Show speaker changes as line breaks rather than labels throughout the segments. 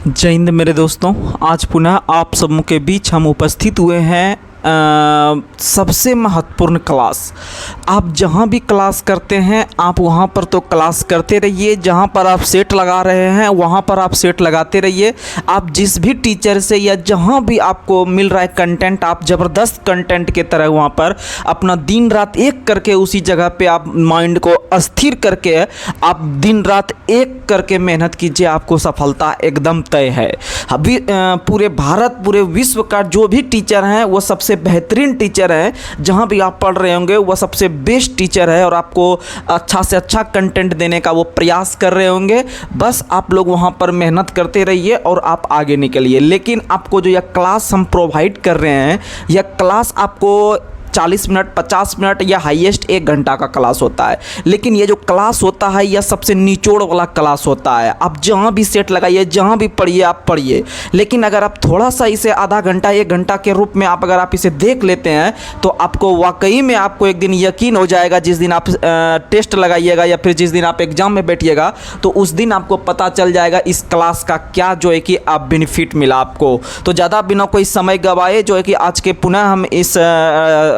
जय हिंद मेरे दोस्तों। आज पुनः आप सबों के बीच हम उपस्थित हुए हैं सबसे महत्वपूर्ण क्लास। आप जहाँ भी क्लास करते हैं आप वहाँ पर तो क्लास करते रहिए, जहाँ पर आप सेट लगा रहे हैं वहाँ पर आप सेट लगाते रहिए। आप जिस भी टीचर से या जहाँ भी आपको मिल रहा है कंटेंट, आप ज़बरदस्त कंटेंट के तरह वहाँ पर अपना दिन रात एक करके उसी जगह पे आप माइंड को अस्थिर करके आप दिन रात एक करके मेहनत कीजिए, आपको सफलता एकदम तय है। अभी पूरे भारत पूरे विश्व का जो भी टीचर हैं वो सबसे बेहतरीन टीचर है। जहां भी आप पढ़ रहे होंगे वो सबसे बेस्ट टीचर है और आपको अच्छा से अच्छा कंटेंट देने का वो प्रयास कर रहे होंगे। बस आप लोग वहां पर मेहनत करते रहिए और आप आगे निकलिए। लेकिन आपको जो यह क्लास हम प्रोवाइड कर रहे हैं, यह क्लास आपको 40 मिनट 50 मिनट या हाईएस्ट 1 घंटा का क्लास होता है। लेकिन ये जो क्लास होता है यह सबसे निचोड़ वाला क्लास होता है। आप जहाँ भी सेट लगाइए, जहाँ भी पढ़िए आप पढ़िए। लेकिन अगर आप थोड़ा सा इसे आधा घंटा 1 घंटा के रूप में अगर आप इसे देख लेते हैं तो आपको वाकई में आपको एक दिन यकीन हो जाएगा। जिस दिन आप टेस्ट लगाइएगा या फिर जिस दिन आप एग्ज़ाम में बैठिएगा तो उस दिन आपको पता चल जाएगा इस क्लास का क्या जो है कि आप बेनिफिट मिला आपको। तो ज़्यादा बिना कोई समय गवाए जो है कि आज के पुनः हम इस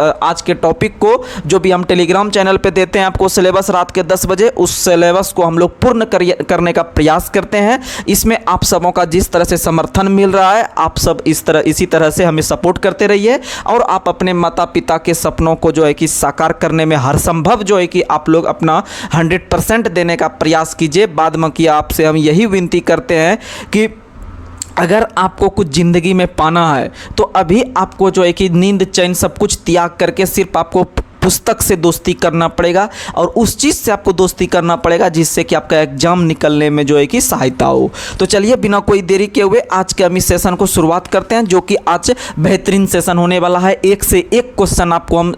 आज के टॉपिक को जो भी हम टेलीग्राम चैनल पे देते हैं आपको सिलेबस रात के 10 बजे, उस सिलेबस को हम लोग पूर्ण करने का प्रयास करते हैं। इसमें आप सबों का जिस तरह से समर्थन मिल रहा है आप सब इसी तरह से हमें सपोर्ट करते रहिए और आप अपने माता पिता के सपनों को जो है कि साकार करने में हर संभव जो है कि आप लोग अपना 100% देने का प्रयास कीजिए। बाद में कि आपसे हम यही विनती करते हैं कि अगर आपको कुछ ज़िंदगी में पाना है तो अभी आपको जो है कि नींद चैन सब कुछ त्याग करके सिर्फ आपको पुस्तक से दोस्ती करना पड़ेगा और उस चीज़ से आपको दोस्ती करना पड़ेगा जिससे कि आपका एग्जाम निकलने में जो है कि सहायता हो। तो चलिए बिना कोई देरी के हुए आज के हम इस सेशन को शुरुआत करते हैं, जो कि आज बेहतरीन सेशन होने वाला है। एक से एक क्वेश्चन आपको हम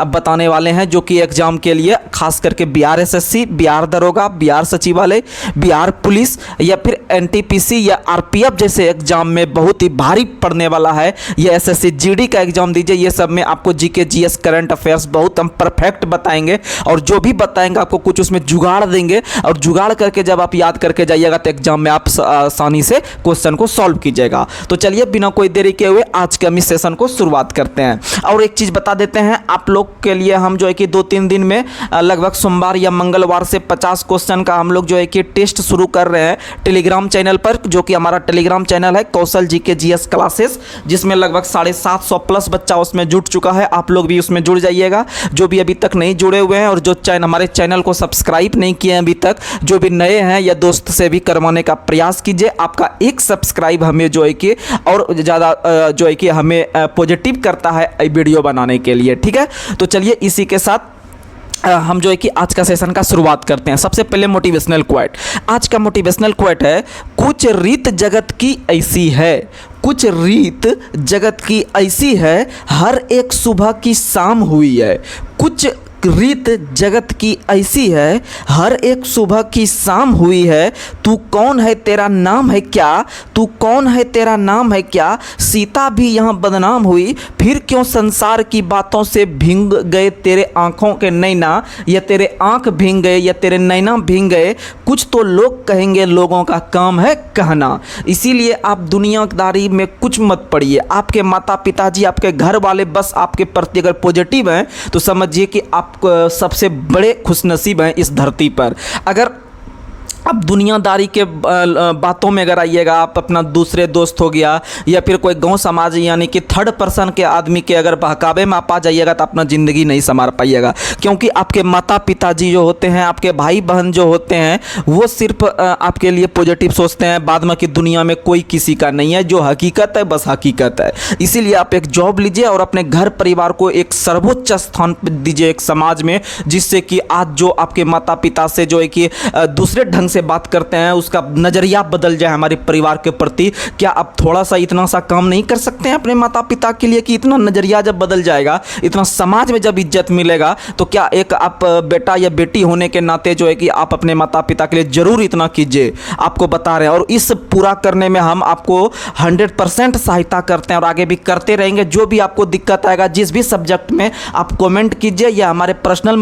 बताने वाले हैं जो कि एग्जाम के लिए खास करके बिहार एसएससी, बिहार दरोगा, बिहार सचिवालय, बिहार पुलिस या फिर एनटीपीसी या आरपीएफ जैसे एग्जाम में बहुत ही भारी पड़ने वाला है। यह एसएससी जीडी का एग्जाम दीजिए, ये सब में आपको जीके जीएस करंट अफेयर्स बहुत हम परफेक्ट बताएंगे और जो भी बताएंगे आपको कुछ उसमें जुगाड़ देंगे और जुगाड़ करके जब आप याद करके जाइएगा तो एग्जाम में आप आसानी से क्वेश्चन को सॉल्व कीजिएगा। तो चलिए बिना कोई देरी के हुए आज के हम इस सेशन को शुरुआत करते हैं। और एक चीज़ बता देते हैं आप लोग के लिए, हम जो है कि 2-3 दिन में लगभग सोमवार या मंगलवार से 50 क्वेश्चन का हम लोग जो है कि टेस्ट शुरू कर रहे हैं टेलीग्राम चैनल पर, जो कि हमारा टेलीग्राम चैनल है कौशल जीके जीएस क्लासेस, जिसमें लगभग 750 प्लस बच्चा उसमें जुड़ चुका है। आप लोग भी उसमें जुड़ जाइएगा जो भी अभी तक नहीं जुड़े हुए हैं और जो हमारे चैनल को सब्सक्राइब नहीं किए हैं अभी तक, जो भी नए हैं या दोस्त से भी करवाने का प्रयास कीजिए। आपका एक सब्सक्राइब हमें जो है कि और ज़्यादा जो है कि हमें पॉजिटिव करता है वीडियो बनाने के लिए, ठीक है। तो चलिए इसी के साथ हम जो है कि आज का सेशन का शुरुआत करते हैं। सबसे पहले मोटिवेशनल क्वाइट। आज का मोटिवेशनल क्वाइट है, कुछ रीत जगत की ऐसी है, कुछ रीत जगत की ऐसी है, हर एक सुबह की शाम हुई है। कुछ रीत जगत की ऐसी है, हर एक सुबह की शाम हुई है। तू कौन है तेरा नाम है क्या, तू कौन है तेरा नाम है क्या, सीता भी यहाँ बदनाम हुई, फिर क्यों संसार की बातों से भींग गए तेरे आँखों के नैना, या तेरे आँख भींग गए या तेरे नैना भींग गए, कुछ तो लोग कहेंगे लोगों का काम है कहना। इसीलिए आप दुनियादारी में कुछ मत पड़िए। आपके माता पिताजी, आपके घर वाले बस आपके प्रति अगर पॉजिटिव हैं तो समझिए कि आप सबसे बड़े खुशनसीब हैं इस धरती पर। अगर अब दुनियादारी के बातों में अगर आइएगा, आप अपना दूसरे दोस्त हो गया या फिर कोई गांव समाज यानी कि थर्ड पर्सन के आदमी के अगर बहकावे में आप आ जाइएगा तो अपना ज़िंदगी नहीं संवार पाइएगा। क्योंकि आपके माता पिताजी जो होते हैं, आपके भाई बहन जो होते हैं, वो सिर्फ आपके लिए पॉजिटिव सोचते हैं। बाद में कि दुनिया में कोई किसी का नहीं है, जो हकीकत है बस हकीकत है। इसीलिए आप एक जॉब लीजिए और अपने घर परिवार को एक सर्वोच्च स्थान दीजिए एक समाज में, जिससे कि आज जो आपके माता पिता से जो है कि दूसरे ढंग से बात करते हैं उसका नज़रिया बदल जाए हमारे परिवार के प्रति। क्या आप थोड़ा सा इतना सा काम नहीं कर सकते हैं अपने माता पिता के लिए कि इतना नज़रिया जब बदल जाएगा, इतना समाज में जब इज्जत मिलेगा, तो क्या एक आप बेटा या बेटी होने के नाते जो है कि आप अपने माता पिता के लिए ज़रूर इतना कीजिए। आपको बता रहे हैं और इस पूरा करने में हम आपको 100% सहायता करते हैं और आगे भी करते रहेंगे। जो भी आपको दिक्कत आएगा जिस भी सब्जेक्ट में, आप कमेंट कीजिए या हमारे पर्सनल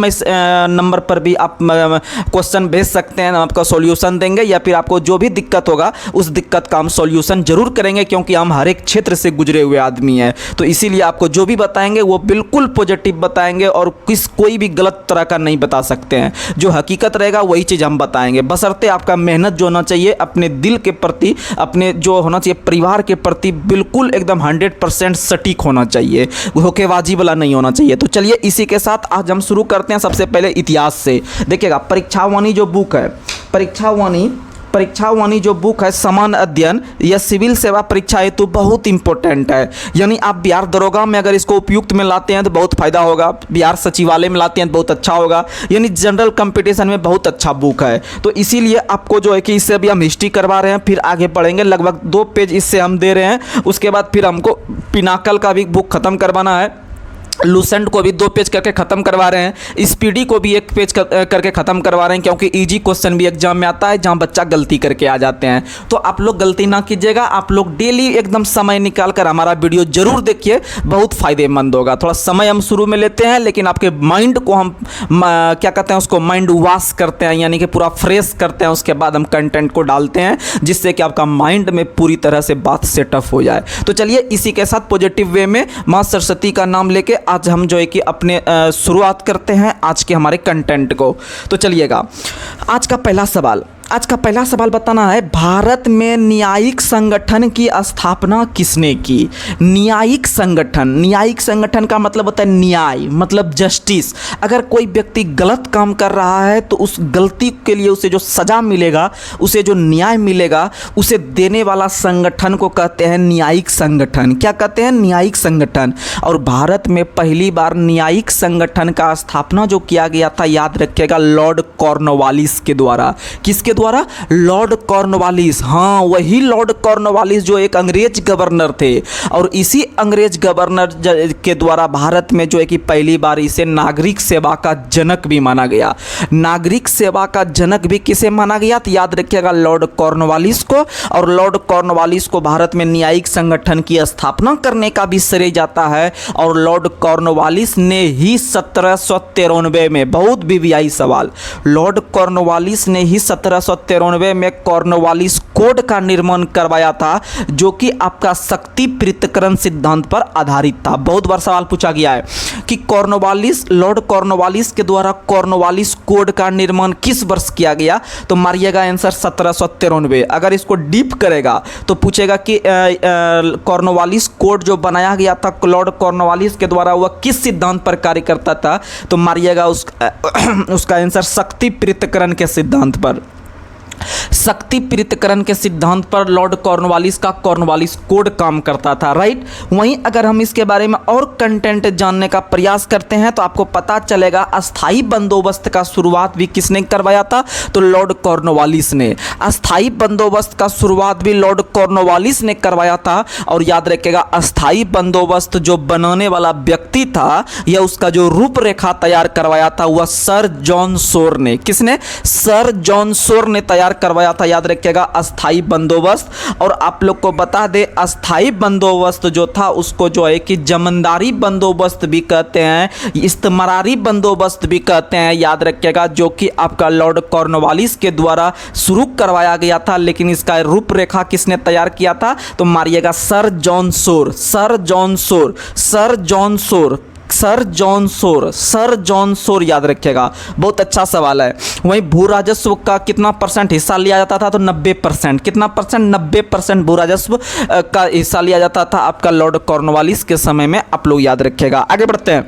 नंबर पर भी आप क्वेश्चन भेज सकते हैं, आपका सॉल्यूशन देंगे, या फिर आपको जो भी दिक्कत होगा उस दिक्कत का हम सॉल्यूशन जरूर करेंगे, क्योंकि हम हर एक क्षेत्र से गुजरे हुए आदमी हैं। तो इसीलिए आपको जो भी बताएंगे वो बिल्कुल पॉजिटिव बताएंगे और कोई भी गलत तरह का नहीं बता सकते हैं। जो हकीकत रहेगा वही चीज़ हम बताएंगे, बशर्ते आपका मेहनत जो होना चाहिए अपने दिल के प्रति, अपने जो होना चाहिए परिवार के प्रति बिल्कुल एकदम 100% सटीक होना चाहिए, धोखेबाजी वाला नहीं होना चाहिए। तो चलिए इसी के साथ आज हम शुरू करते हैं सबसे पहले इतिहास से। देखिएगा परीक्षावाणी जो बुक है, परीक्षावाणी जो बुक है सामान्य अध्ययन या सिविल सेवा परीक्षा हेतु बहुत इंपॉर्टेंट है। यानी आप बिहार दरोगा में अगर इसको उपयुक्त में लाते हैं तो बहुत फायदा होगा, बिहार सचिवालय में लाते हैं तो बहुत अच्छा होगा, यानी जनरल कंपटीशन में बहुत अच्छा बुक है। तो इसीलिए आपको जो है कि इससे अभी हम हिस्ट्री करवा रहे हैं, फिर आगे पढ़ेंगे, लगभग 2 पेज इससे हम दे रहे हैं। उसके बाद फिर हमको पिनाकल का भी बुक ख़त्म करवाना है, लूसेंट को भी 2 पेज करके ख़त्म करवा रहे हैं, स्पीडी को भी 1 पेज करके ख़त्म करवा रहे हैं, क्योंकि इजी क्वेश्चन भी एग्जाम में आता है जहां बच्चा गलती करके आ जाते हैं। तो आप लोग गलती ना कीजिएगा, आप लोग डेली एकदम समय निकाल कर हमारा वीडियो जरूर देखिए, बहुत फ़ायदेमंद होगा। थोड़ा समय हम शुरू में लेते हैं, लेकिन आपके माइंड को हम क्या कहते हैं उसको माइंड वॉश करते हैं, यानी कि पूरा फ्रेश करते हैं। उसके बाद हम कंटेंट को डालते हैं जिससे कि आपका माइंड में पूरी तरह से बात सेटअप हो जाए। तो चलिए इसी के साथ पॉजिटिव वे में माँ सरस्वती का नाम लेके आज हम जो है कि अपने शुरुआत करते हैं आज के हमारे कंटेंट को। तो चलिएगा आज का पहला सवाल बताना है, भारत में न्यायिक संगठन की स्थापना किसने की? न्यायिक संगठन का मतलब होता है न्याय, मतलब जस्टिस। अगर कोई व्यक्ति गलत काम कर रहा है तो उस गलती के लिए उसे जो सजा मिलेगा, उसे जो न्याय मिलेगा, उसे देने वाला संगठन को कहते हैं न्यायिक संगठन। क्या कहते हैं? न्यायिक संगठन। और भारत में पहली बार न्यायिक संगठन का स्थापना जो किया गया था, याद रखिएगा, लॉर्ड कॉर्नवालिस के द्वारा। किसके द्वारा? Lord Cornwallis. हाँ, वही लॉर्ड कॉर्नवालिस जो एक अंग्रेज गवर्नर थे, और इसी अंग्रेज गवर्नर के द्वारा भारत में जो है कि पहली बार इसे नागरिक सेवा का जनक भी माना गया। नागरिक सेवा का जनक भी किसे माना गया? तो याद रखिएगा लॉर्ड कॉर्नवालिस को। और लॉर्ड कॉर्नवालिस को भारत में न्यायिक संगठन की स्थापना करने का भी श्रेय जाता है। और लॉर्ड कॉर्नवालिस ने ही 1793 में, बहुत बीबीआई सवाल, लॉर्ड कॉर्नवालिस ने ही 1793 में कॉर्नवालिस कोड का निर्माण करवाया था, जो कि आपका शक्ति पृथक्करण सिद्धांत पर आधारित था। बहुत बार सवाल पूछा गया है कि लॉर्ड कॉर्नवालिस के द्वारा कॉर्नवालिस कोड का निर्माण किस वर्ष किया गया? तो मारिएगा आंसर 1793। अगर इसको डीप करेगा तो पूछेगा कि कॉर्नवालिस कोड जो बनाया गया था लॉर्ड कॉर्नवालिस के द्वारा, वह किस सिद्धांत पर कार्य करता था? तो मारिएगा उसका आंसर शक्ति पृथक्करण के सिद्धांत पर। शक्ति पृथक्करण के सिद्धांत पर लॉर्ड कॉर्नवालिस का कॉर्नवालिस कोड काम करता था, राइट। वहीं अगर हम इसके बारे में और कंटेंट जानने का प्रयास करते हैं तो आपको पता चलेगा अस्थाई बंदोबस्त का शुरुआत भी किसने करवाया था? तो लॉर्ड कॉर्नवालिस ने। अस्थाई बंदोबस्त का शुरुआत भी लॉर्ड कॉर्नवालिस ने करवाया था। और याद रखिएगा अस्थाई बंदोबस्त जो बनाने वाला व्यक्ति था या उसका जो रूपरेखा तैयार करवाया था वह सर जॉन शोर ने। किसने? सर जॉन शोर ने तैयार करवाया था। याद रखिएगा अस्थाई बंदोबस्त। और आप लोग को बता दें अस्थाई बंदोबस्त जो था उसको जो है कि जमींदारी बंदोबस्त भी कहते हैं, इस्तेमारी बंदोबस्त भी कहते हैं। याद रखिएगा जो कि आपका लॉर्ड कॉर्नवालिस के द्वारा शुरू करवाया गया था, लेकिन इसका रूपरेखा किसने तैयार किया था? तो मारिएगा sir John Shore. Sir John Shore, sir John Shore, sir John Shore, sir John Shore, याद रखिएगा। बहुत अच्छा सवाल है। वहीं भू राजस्व का कितना % हिस्सा लिया जाता था? तो 90%। कितना %? 90% भू राजस्व का हिस्सा लिया जाता था आपका लॉर्ड कॉर्नवालिस के समय में। आप लोग याद रखिएगा। आगे बढ़ते हैं।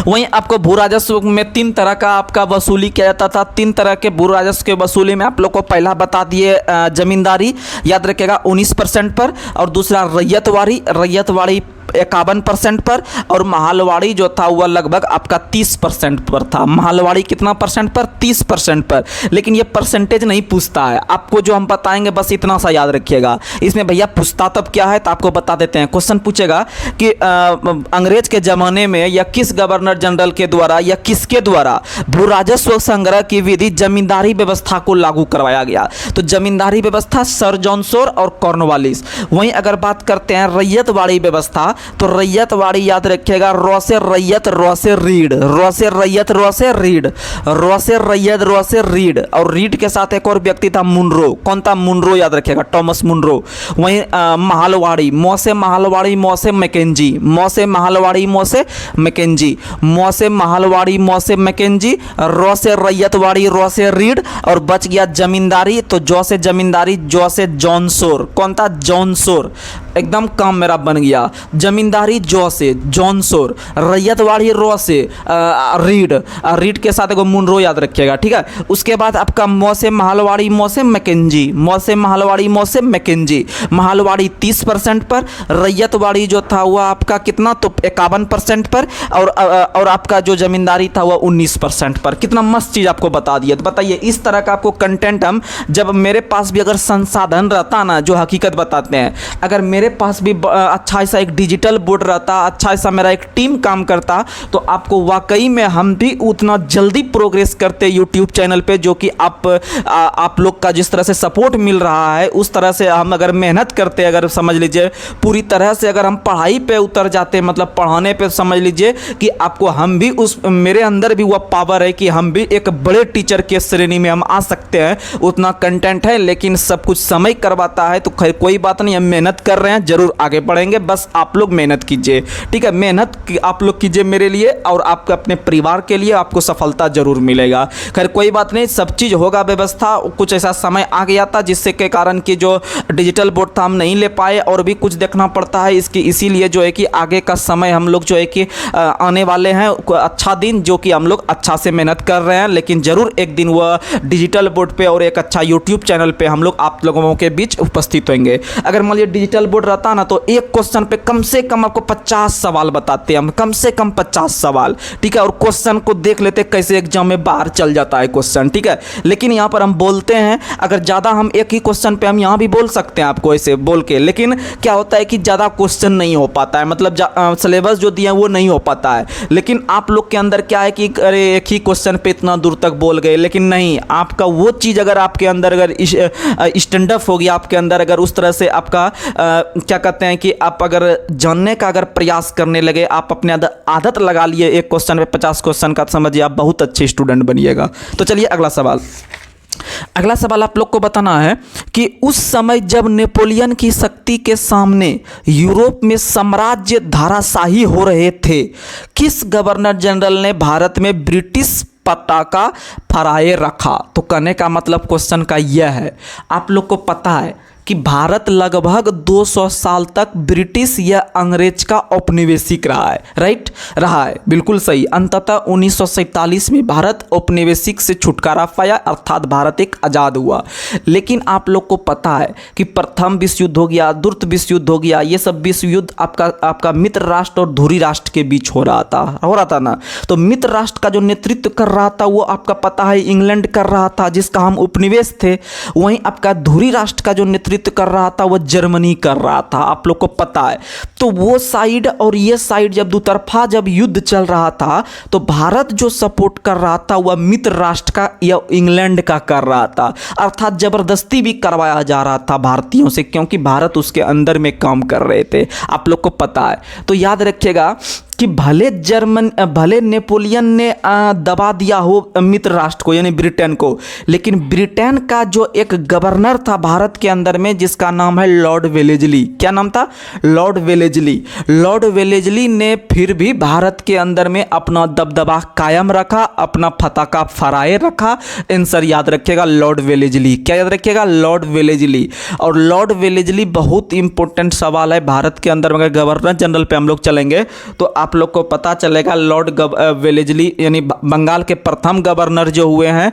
वहीं आपको भू राजस्व में 3 तरह का आपका वसूली किया जाता था। 3 तरह के भू राजस्व के वसूली में आप लोग को पहला बता दिए जमींदारी, याद रखिएगा 19% पर, और दूसरा रैयतवाड़ी 51% पर, और महलवाड़ी जो था वह लगभग आपका 30% पर था। महलवाड़ी कितना % पर? 30% पर। लेकिन ये परसेंटेज नहीं पूछता है, आपको जो हम बताएंगे बस इतना सा याद रखिएगा। इसमें भैया पूछता तब क्या है तो आपको बता देते हैं। क्वेश्चन पूछेगा कि अंग्रेज के ज़माने में या किस गवर्नर जनरल के द्वारा या किसके द्वारा भू राजस्व संग्रह की विधि जमींदारी व्यवस्था को लागू करवाया गया? तो जमींदारी व्यवस्था सर जॉन शोर और कॉर्नवालिस। वहीं अगर बात करते हैं रैयतवाड़ी व्यवस्था, तो रैयतवाड़ी याद रखिएगा, रॉ से रैयत, रॉ से रीड, रॉ से रैयत, रॉ से रीड, रॉ से रैयत, रॉ से रीड। और रीड के साथ एक और व्यक्ति था मुनरो। कौन था? मुनरो याद रखिएगा, टॉमस मुनरो। वहीं महालवाड़ी, मौ से महालवाड़ी, मौ से मैकेंजी, मौ से महालवाड़ी, मौ से मैकेंजी, मौ से महालवाड़ी, मौ से मैकेंजी, रॉ से रैयतवाड़ी, रॉ से रीड। और बच गया जमींदारी, तो जौ से जमींदारी, जौ से जॉन सोर। कौन था? जॉन सोर। एकदम काम मेरा बन गया। जमींदारी जौ से जॉन सोर, रैयतवाड़ी रॉ से रीड, रीड के साथ एगो मुनरो याद रखिएगा, ठीक है। उसके बाद आपका मौ से महालवाड़ी, मौ से मैकेंजी, मौ से महालवाड़ी, मौ से मैकेंजी। महालवाड़ी 30% पर, रैयतवाड़ी जो था वह आपका कितना, तो 51% पर, और आपका जो जमींदारी था वह 19% पर। कितना मस्त चीज़ आपको बता दिया। तो बताइए, इस तरह का आपको कंटेंट हम, जब मेरे पास भी अगर संसाधन रहता ना, जो हकीकत बताते हैं, अगर मेरे पास भी अच्छा ऐसा एक डिजिटल बोर्ड रहता, अच्छा ऐसा मेरा एक टीम काम करता, तो आपको वाकई में हम भी उतना जल्दी प्रोग्रेस करते यूट्यूब चैनल पे, जो कि आप लोग का जिस तरह से सपोर्ट मिल रहा है, उस तरह से हम अगर मेहनत करते, अगर समझ लीजिए पूरी तरह से अगर हम पढ़ाई पे उतर जाते, मतलब पढ़ाने पे, समझ लीजिए कि आपको हम भी उस, मेरे अंदर भी वह पावर है कि हम भी एक बड़े टीचर के श्रेणी में हम आ सकते हैं। उतना कंटेंट है, लेकिन सब कुछ समय करवाता है। तो खैर कोई बात नहीं, हम मेहनत कर रहे हैं, जरूर आगे बढ़ेंगे। बस आप लोग मेहनत कीजिए, ठीक है। मेहनत आप लोग कीजिए मेरे लिए, और आपके अपने परिवार के लिए, आपको सफलता जरूर मिलेगा। खैर कोई बात नहीं, सब चीज़ होगा व्यवस्था। कुछ ऐसा समय आ गया था जिससे के कारण कि जो डिजिटल बोर्ड था हम नहीं ले पाए, और भी कुछ देखना पड़ता है इसकी, इसीलिए जो है कि आगे का समय हम लोग जो है कि आने वाले हैं अच्छा दिन, जो कि हम लोग अच्छा से मेहनत कर रहे हैं। लेकिन ज़रूर एक दिन वह डिजिटल बोर्ड पे और एक अच्छा यूट्यूब चैनल पे हम लोग आप लोगों के बीच उपस्थित होंगे। अगर मान लीजिए डिजिटल बोर्ड रहता ना, तो एक क्वेश्चन पे कम से कम आपको 50 सवाल बताते हैं हम, कम से कम 50 सवाल, ठीक है। और क्वेश्चन को देख लेते कैसे एग्जाम में बाहर चल जाता है क्वेश्चन, ठीक है। लेकिन यहाँ पर हम बोलते हैं, अगर ज़्यादा हम एक ही क्वेश्चन पे हम यहाँ भी बोल सकते हैं आपको ऐसे बोल के, लेकिन क्या होता है कि ज़्यादा क्वेश्चन नहीं हो पाता है, मतलब सिलेबस जो दिया है वो नहीं हो पाता है। लेकिन आप लोग के अंदर क्या है कि अरे एक ही क्वेश्चन पे इतना दूर तक बोल गए, लेकिन नहीं, आपका वो चीज़ अगर आपके अंदर अगर स्टैंड अप हो गया आपके अंदर, अगर उस तरह से आपका क्या कहते हैं कि आप अगर जानने का अगर प्रयास करने लगे, आप अपने आदत लगा लिए एक क्वेश्चन पे 50 क्वेश्चन का, समझिए आप बहुत अच्छे स्टूडेंट बनिएगा। तो चलिए अगला सवाल। अगला सवाल आप लोग को बताना है कि उस समय जब नेपोलियन की शक्ति के सामने यूरोप में साम्राज्य धाराशाही हो रहे थे, किस गवर्नर जनरल ने भारत में ब्रिटिश पताका फहराए रखा? तो कहने का मतलब क्वेश्चन का यह है, आप लोग को पता है कि भारत लगभग 200 साल तक ब्रिटिश या अंग्रेज का औपनिवेशिक रहा है, राइट, रहा है, बिल्कुल सही। अंततः 1947 में भारत औपनिवेशिक से छुटकारा पाया, अर्थात भारत एक आज़ाद हुआ। लेकिन आप लोग को पता है कि प्रथम विश्व युद्ध हो गया, द्वितीय विश्व युद्ध हो गया, ये सब विश्व युद्ध आपका मित्र राष्ट्र और धुरी राष्ट्र के बीच हो रहा था ना। तो मित्र राष्ट्र का जो नेतृत्व कर रहा था वो आपका पता है इंग्लैंड कर रहा था, जिसका हम उपनिवेश थे। वहीं आपका धुरी राष्ट्र का जो नेतृत्व कर रहा था वो जर्मनी कर रहा था, आप लोग को पता है। तो वो साइड और ये साइड जब दुतरफा जब युद्ध चल रहा था, तो भारत जो सपोर्ट कर रहा था वह मित्र राष्ट्र का या इंग्लैंड का कर रहा था, अर्थात जबरदस्ती भी करवाया जा रहा था भारतीयों से, क्योंकि भारत उसके अंदर में काम कर रहे थे, आप लोग को पता है। तो याद रखिएगा कि भले नेपोलियन ने दबा दिया हो मित्र राष्ट्र को यानी ब्रिटेन को, लेकिन ब्रिटेन का जो एक गवर्नर था भारत के अंदर में, जिसका नाम है लॉर्ड वेलेजली। क्या नाम था? Lord Wellesley. लॉर्ड वेलेजली ने फिर भी भारत के अंदर में अपना दबदबा कायम रखा, अपना पताका फहराए रखा। आंसर याद रखिएगा लॉर्ड वेलेजली। क्या याद रखिएगा? Lord Wellesley. और लॉर्ड वेलेजली बहुत इंपॉर्टेंट सवाल है भारत के अंदर, मगर गवर्नर जनरल पे हम लोग चलेंगे तो आप लोग को पता चलेगा। लॉर्ड वेलेजली यानी बंगाल के प्रथम गवर्नर जो हुए हैं,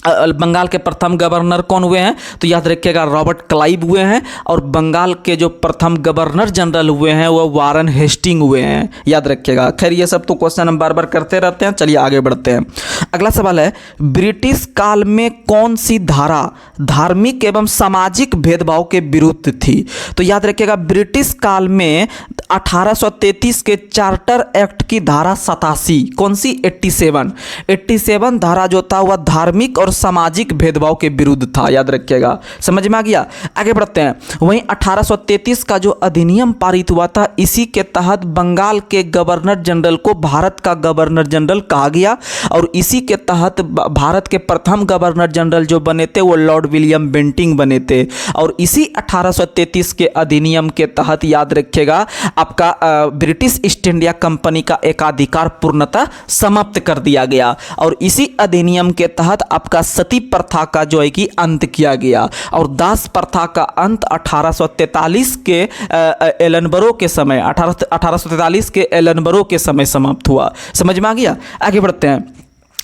बंगाल के प्रथम गवर्नर कौन हुए हैं? तो याद रखिएगा रॉबर्ट क्लाइव हुए हैं। और बंगाल के जो प्रथम गवर्नर जनरल हुए हैं वो वारन हेस्टिंग हुए हैं, याद रखिएगा। खैर ये सब तो क्वेश्चन हम बार बार करते रहते हैं, चलिए आगे बढ़ते हैं। अगला सवाल है, ब्रिटिश काल में कौन सी धारा धार्मिक एवं सामाजिक भेदभाव के विरुद्ध थी? तो याद रखिएगा ब्रिटिश काल में 1833 के चार्टर एक्ट की धारा 87, कौन सी? 87 धारा जो था वह धार्मिक और सामाजिक भेदभाव के विरुद्ध था। याद रखिएगा, समझ में आ गया। आगे बढ़ते हैं। वहीं 1833 का जो अधिनियम पारित हुआ था, इसी के तहत बंगाल के गवर्नर जनरल को भारत का गवर्नर जनरल कहा गया और इसी के तहत भारत के प्रथम गवर्नर जनरल जो बने थे वो लॉर्ड विलियम बेंटिंग बने थे। और इसी 1833 के अधिनियम के तहत याद रखिएगा आपका ब्रिटिश ईस्ट इंडिया कंपनी का एकाधिकार पूर्णतः समाप्त कर दिया गया और इसी अधिनियम के तहत आपका सती प्रथा का जो है कि अंत किया गया और दास प्रथा का अंत 1843 के एलनबरो के समय 1843 के एलनबरो के समय समाप्त हुआ। समझ में आ गया। आगे बढ़ते हैं।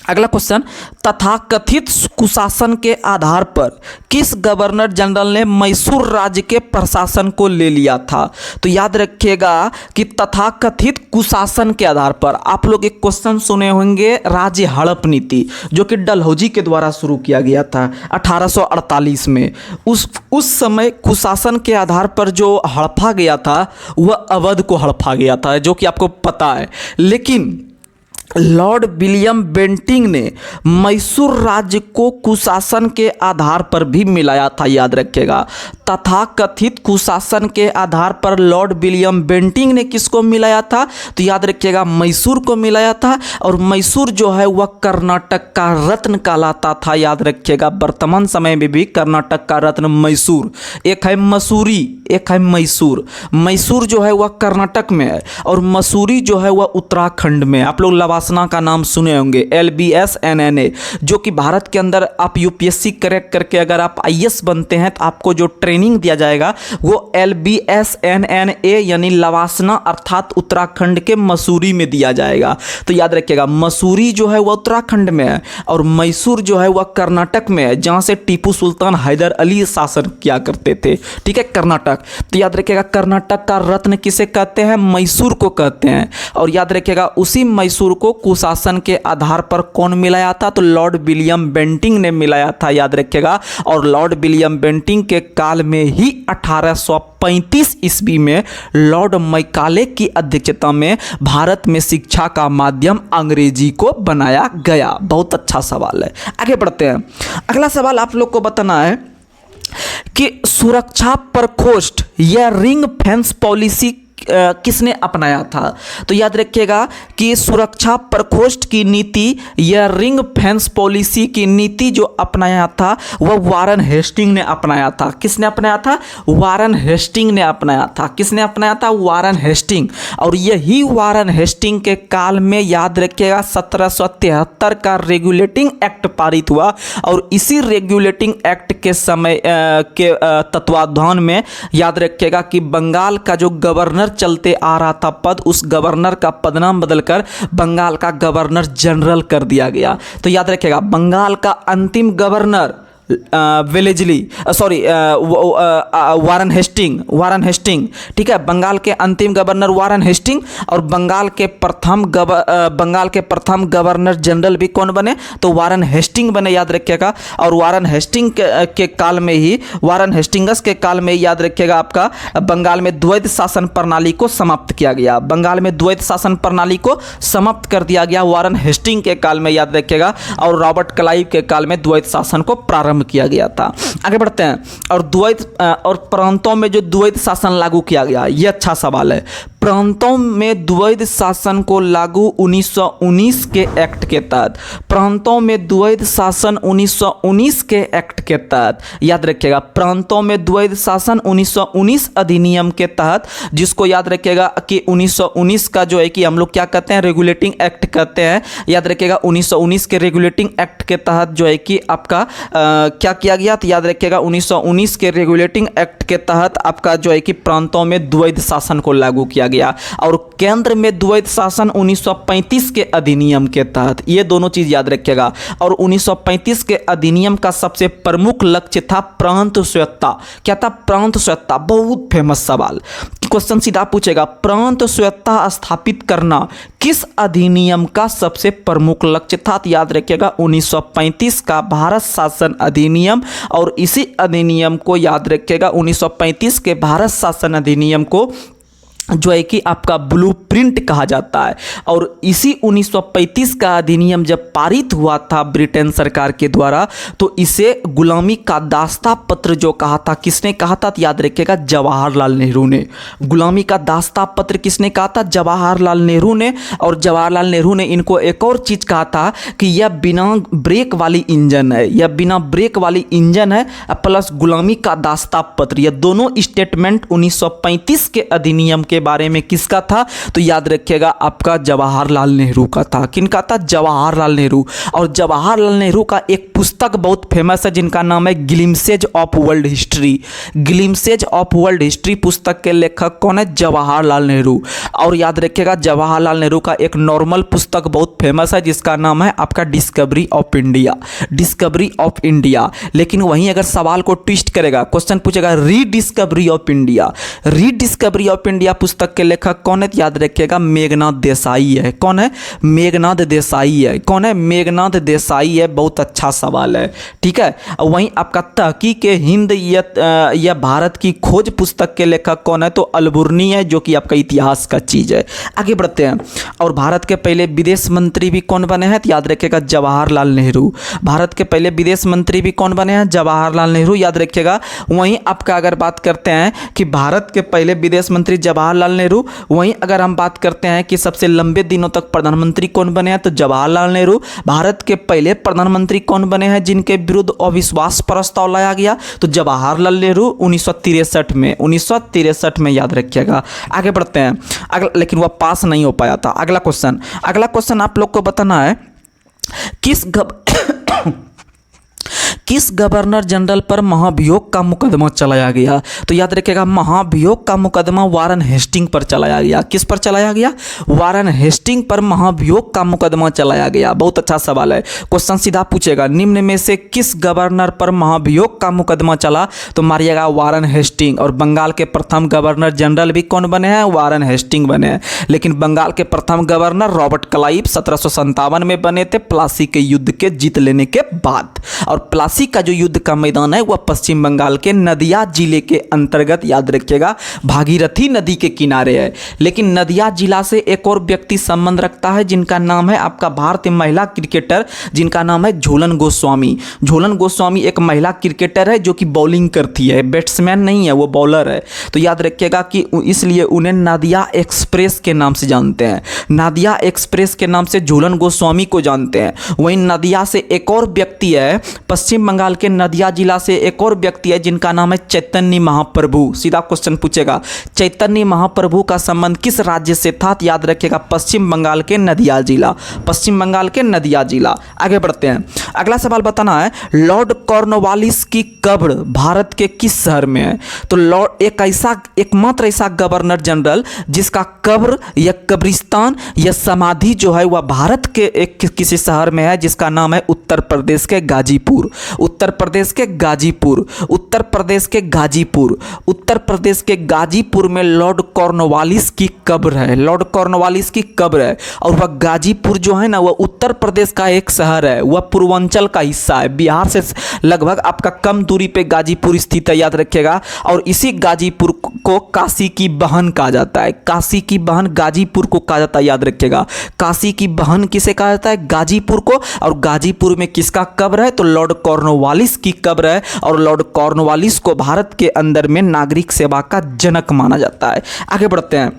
अगला क्वेश्चन, तथाकथित कुशासन के आधार पर किस गवर्नर जनरल ने मैसूर राज्य के प्रशासन को ले लिया था? तो याद रखिएगा कि तथाकथित कुशासन के आधार पर आप लोग एक क्वेश्चन सुने होंगे, राज्य हड़प नीति, जो कि डलहौजी के द्वारा शुरू किया गया था 1848 में। उस समय कुशासन के आधार पर जो हड़पा गया था वह अवध को हड़पा गया था, जो कि आपको पता है। लेकिन लॉर्ड विलियम बेंटिंग ने मैसूर राज्य को कुशासन के आधार पर भी मिलाया था। याद रखिएगा, तथाकथित कुशासन के आधार पर लॉर्ड विलियम बेंटिंग ने किसको मिलाया था? तो याद रखिएगा मैसूर को मिलाया था और मैसूर जो है वह कर्नाटक का रत्न कहलाता था। याद रखिएगा, वर्तमान समय में भी कर्नाटक का रत्न मैसूर, एक है मसूरी, एक है मैसूर। मैसूर जो है वह कर्नाटक में है और मसूरी जो है वह उत्तराखंड में। आप लोग लवासना का नाम सुने होंगे, LBSNNA, जो कि भारत के अंदर आप UPSC क्रैक करके अगर आप IAS बनते हैं तो आपको जो ट्रेनिंग दिया जाएगा वो LBSNNA यानी लवासना अर्थात उत्तराखंड के मसूरी में दिया जाएगा। तो याद रखिएगा, मसूरी जो है वह उत्तराखंड में है और मैसूर जो है वह कर्नाटक में है, जहां से टीपू सुल्तान हैदर अली शासन किया करते थे। ठीक है, कर्नाटक। तो याद रखिएगा, कर्नाटक का रत्न किसे कहते हैं? मैसूर को कहते हैं। और याद रखिएगा, उसी मैसूर को कुशासन के आधार पर कौन मिलाया था? तो लॉर्ड विलियम बेंटिंग ने मिलाया था। याद रखिएगा, और लॉर्ड विलियम बेंटिंग के काल में ही 1835 ईस्वी में लॉर्ड मैकाले की अध्यक्षता में भारत में शिक्षा का माध्यम अंग्रेजी को बनाया गया। बहुत अच्छा सवाल है। आगे बढ़ते हैं। अगला सवाल आप लोग को बताना है कि सुरक्षा प्रकोष्ठ या रिंग फेंस पॉलिसी किसने अपनाया था? तो याद रखिएगा कि सुरक्षा प्रकोष्ठ की नीति या रिंग फेंस पॉलिसी की नीति जो अपनाया था वह वारन हेस्टिंग ने अपनाया था। किसने अपनाया था? वारन हेस्टिंग ने अपनाया था। किसने अपनाया था? वारन हेस्टिंग। और यही वारन हेस्टिंग के काल में याद रखिएगा 1773 का रेगुलेटिंग एक्ट पारित हुआ और इसी रेगुलेटिंग एक्ट के समय के तत्वाधान में याद रखिएगा कि बंगाल का जो गवर्नर चलते आ रहा था पद, उस गवर्नर का पदनाम बदलकर बंगाल का गवर्नर जनरल कर दिया गया। तो याद रखिएगा, बंगाल का अंतिम गवर्नर वारन हेस्टिंग। ठीक है, बंगाल के अंतिम गवर्नर वारन हेस्टिंग और बंगाल के प्रथम गवर्नर जनरल भी कौन बने? तो वारन हेस्टिंग बने। याद रखिएगा, और वारन हेस्टिंग के काल में ही, वारन हेस्टिंगस के काल में याद रखिएगा आपका बंगाल में द्वैध शासन प्रणाली को समाप्त किया गया। बंगाल में द्वैध शासन प्रणाली को समाप्त कर दिया गया वारन हेस्टिंग के काल में। याद रखिएगा, और रॉबर्ट क्लाइव के काल में द्वैध शासन को प्रारंभ किया गया था। आगे बढ़ते हैं। और प्रांतों में जो द्वैध शासन लागू किया गया, यह अच्छा सवाल है। प्रांतों में द्वैध शासन को लागू 1919 के एक्ट के तहत, प्रांतों में द्वैध शासन 1919 के एक्ट के तहत। याद रखिएगा, प्रांतों में द्वैध शासन 1919 अधिनियम के तहत, जिसको याद रखिएगा कि 1919 का जो है कि हम लोग क्या कहते हैं? रेगुलेटिंग एक्ट कहते हैं। याद रखिएगा, 1919 के रेगुलेटिंग एक्ट के तहत जो है कि आपका क्या किया गया? तो याद रखिएगा 1919 के रेगुलेटिंग एक्ट के तहत आपका जो है कि प्रांतों में द्वैध शासन को लागू किया गया और केंद्र में द्वैध शासन 1935 के अधिनियम के तहत। ये दोनों चीज याद रखिएगा। और 1935 के अधिनियम का सबसे प्रमुख लक्ष्य था प्रांत स्वायत्तता। क्या था? प्रांत स्वायत्तता। बहुत फेमस सवाल, क्वेश्चन सीधा पूछेगा, प्रांत स्वायत्तता स्थापित करना किस अधिनियम का सबसे प्रमुख लक्ष्य था? तो याद रखिएगा 1935 का भारत शासन अधिनियम। और इसी अधिनियम को याद रखिएगा 1935 के भारत शासन अधिनियम को जो है कि आपका ब्लूप्रिंट कहा जाता है। और इसी 1935 का अधिनियम जब पारित हुआ था ब्रिटेन सरकार के द्वारा, तो इसे गुलामी का दास्ता पत्र जो कहा था, किसने कहा था? तो याद रखिएगा, जवाहरलाल नेहरू ने। गुलामी का दास्ता पत्र किसने कहा था? जवाहरलाल नेहरू ने। और जवाहरलाल नेहरू ने इनको एक और चीज़ कहा था कि यह बिना ब्रेक वाली इंजन है, यह बिना ब्रेक वाली इंजन है, प्लस गुलामी का दास्ता पत्र, यह दोनों स्टेटमेंट 1935 के अधिनियम के बारे में किसका था? तो याद रखिएगा, आपका जवाहरलाल नेहरू का था। किनका था? जवाहरलाल नेहरू। और जवाहरलाल नेहरू का एक पुस्तक बहुत फेमस है जिनका नाम है glimpses of world history. Glimpses of world history पुस्तक के लेखक कौन है? जवाहरलाल नेहरू। और याद रखिएगा, जवाहरलाल नेहरू का एक नॉर्मल पुस्तक बहुत फेमस है जिसका नाम है आपका discovery of India. Discovery of India. लेकिन वहीं अगर सवाल को ट्विस्ट करेगा, क्वेश्चन पूछेगा rediscovery of India. Rediscovery of India पुस्तक के लेखक कौन है? याद रखिएगा, मेघनाथ देसाई है। कौन है? मेघनाथ देसाई है। कौन है? मेघनाथ देसाई है। बहुत अच्छा सवाल है, ठीक है। वहीं आपका तहकीक हिंद या भारत की खोज पुस्तक के लेखक कौन है? तो अलबुर्नी है, जो कि आपका इतिहास का चीज है। आगे बढ़ते हैं। और भारत के पहले विदेश मंत्री भी कौन बने हैं? तो याद रखिएगा, जवाहरलाल नेहरू। भारत के पहले विदेश मंत्री भी कौन बने हैं? जवाहरलाल नेहरू, याद रखिएगा। वहीं आपका अगर बात करते हैं कि भारत के पहले विदेश मंत्री जवाहरलाल नेहरू, वहीं अगर हम बात करते हैं कि सबसे लंबे दिनों तक प्रधानमंत्री कौन बने हैं, तो जवाहरलाल नेहरू। भारत के पहले प्रधानमंत्री कौन बने हैं जिनके विरुद्ध अविश्वास प्रस्ताव लाया गया? तो जवाहरलाल नेहरू 1963 में, याद रखिएगा। आगे बढ़ते हैं। अगला, लेकिन वह पास नहीं हो पाया था। अगला क्वेश्चन आप लोग को बताना है, किस गवर्नर जनरल पर महाभियोग का मुकदमा चलाया गया? तो याद रखिएगा, महाभियोग का मुकदमा वारन हेस्टिंग पर चलाया गया। किस पर चलाया गया? वारन हेस्टिंग पर महाभियोग का मुकदमा चलाया गया। बहुत अच्छा सवाल है। क्वेश्चन सीधा पूछेगा, निम्न में से किस गवर्नर पर महाभियोग का मुकदमा चला? तो मारिएगा वारन हेस्टिंग। और बंगाल के प्रथम गवर्नर जनरल भी कौन बने हैं? वारन हेस्टिंग बने हैं। लेकिन बंगाल के प्रथम गवर्नर रॉबर्ट क्लाइव 1757 में बने थे, प्लासी के युद्ध के जीत लेने के बाद। और प्लासी का जो युद्ध का मैदान है वह पश्चिम बंगाल के नदिया जिले के अंतर्गत, याद रखिएगा, भागीरथी नदी के किनारे है। लेकिन नदिया जिला से एक और व्यक्ति संबंध रखता है जिनका नाम है आपका भारतीय महिला क्रिकेटर, जिनका नाम है झूलन गोस्वामी। झूलन गोस्वामी एक महिला क्रिकेटर है जो कि बॉलिंग करती है, बैट्समैन नहीं है, वो बॉलर है। तो याद रखिएगा कि इसलिए उन्हें नादिया एक्सप्रेस के नाम से जानते हैं। नादिया एक्सप्रेस के नाम से झूलन गोस्वामी को जानते हैं। वहीं नदिया से एक और व्यक्ति है, पश्चिम बंगाल के नदिया जिला से एक और व्यक्ति है जिनका नाम है चैतन्य महाप्रभु। सीधा क्वेश्चन पूछेगा, चैतन्य महाप्रभु का संबंध किस राज्य से था? याद रखिएगा, पश्चिम बंगाल के नदिया जिला। पश्चिम बंगाल के नदिया जिला। आगे बढ़ते हैं। अगला सवाल बताना है, लॉर्ड कॉर्नवालिस की कब्र भारत के किस शहर में है? तो एकमात्र ऐसा गवर्नर जनरल जिसका कब्र या कब्रिस्तान या समाधि जो है वह भारत के किसी शहर में है, जिसका नाम है उत्तर प्रदेश के गाजीपुर। उत्तर प्रदेश के गाजीपुर। उत्तर प्रदेश के गाजीपुर। उत्तर प्रदेश के गाजीपुर में लॉर्ड कॉर्नवालिस की कब्र है। लॉर्ड कॉर्नवालिस की कब्र है। और वह गाजीपुर जो है ना, वह उत्तर प्रदेश का एक शहर है, वह पूर्वांचल का हिस्सा है। बिहार से लगभग आपका कम दूरी पे गाजीपुर स्थित है, याद रखिएगा। और इसी गाजीपुर को काशी की बहन कहा जाता है। काशी की बहन गाजीपुर को कहा जाता है, याद रखिएगा। काशी की बहन किसे कहा जाता है? गाजीपुर को। और गाजीपुर में किसका कब्र है? तो लॉर्ड कॉर्नवालिस की कब्र है। और लॉर्ड कॉर्नवालिस को भारत के अंदर में नागरिक सेवा का जनक माना जाता है। आगे बढ़ते हैं।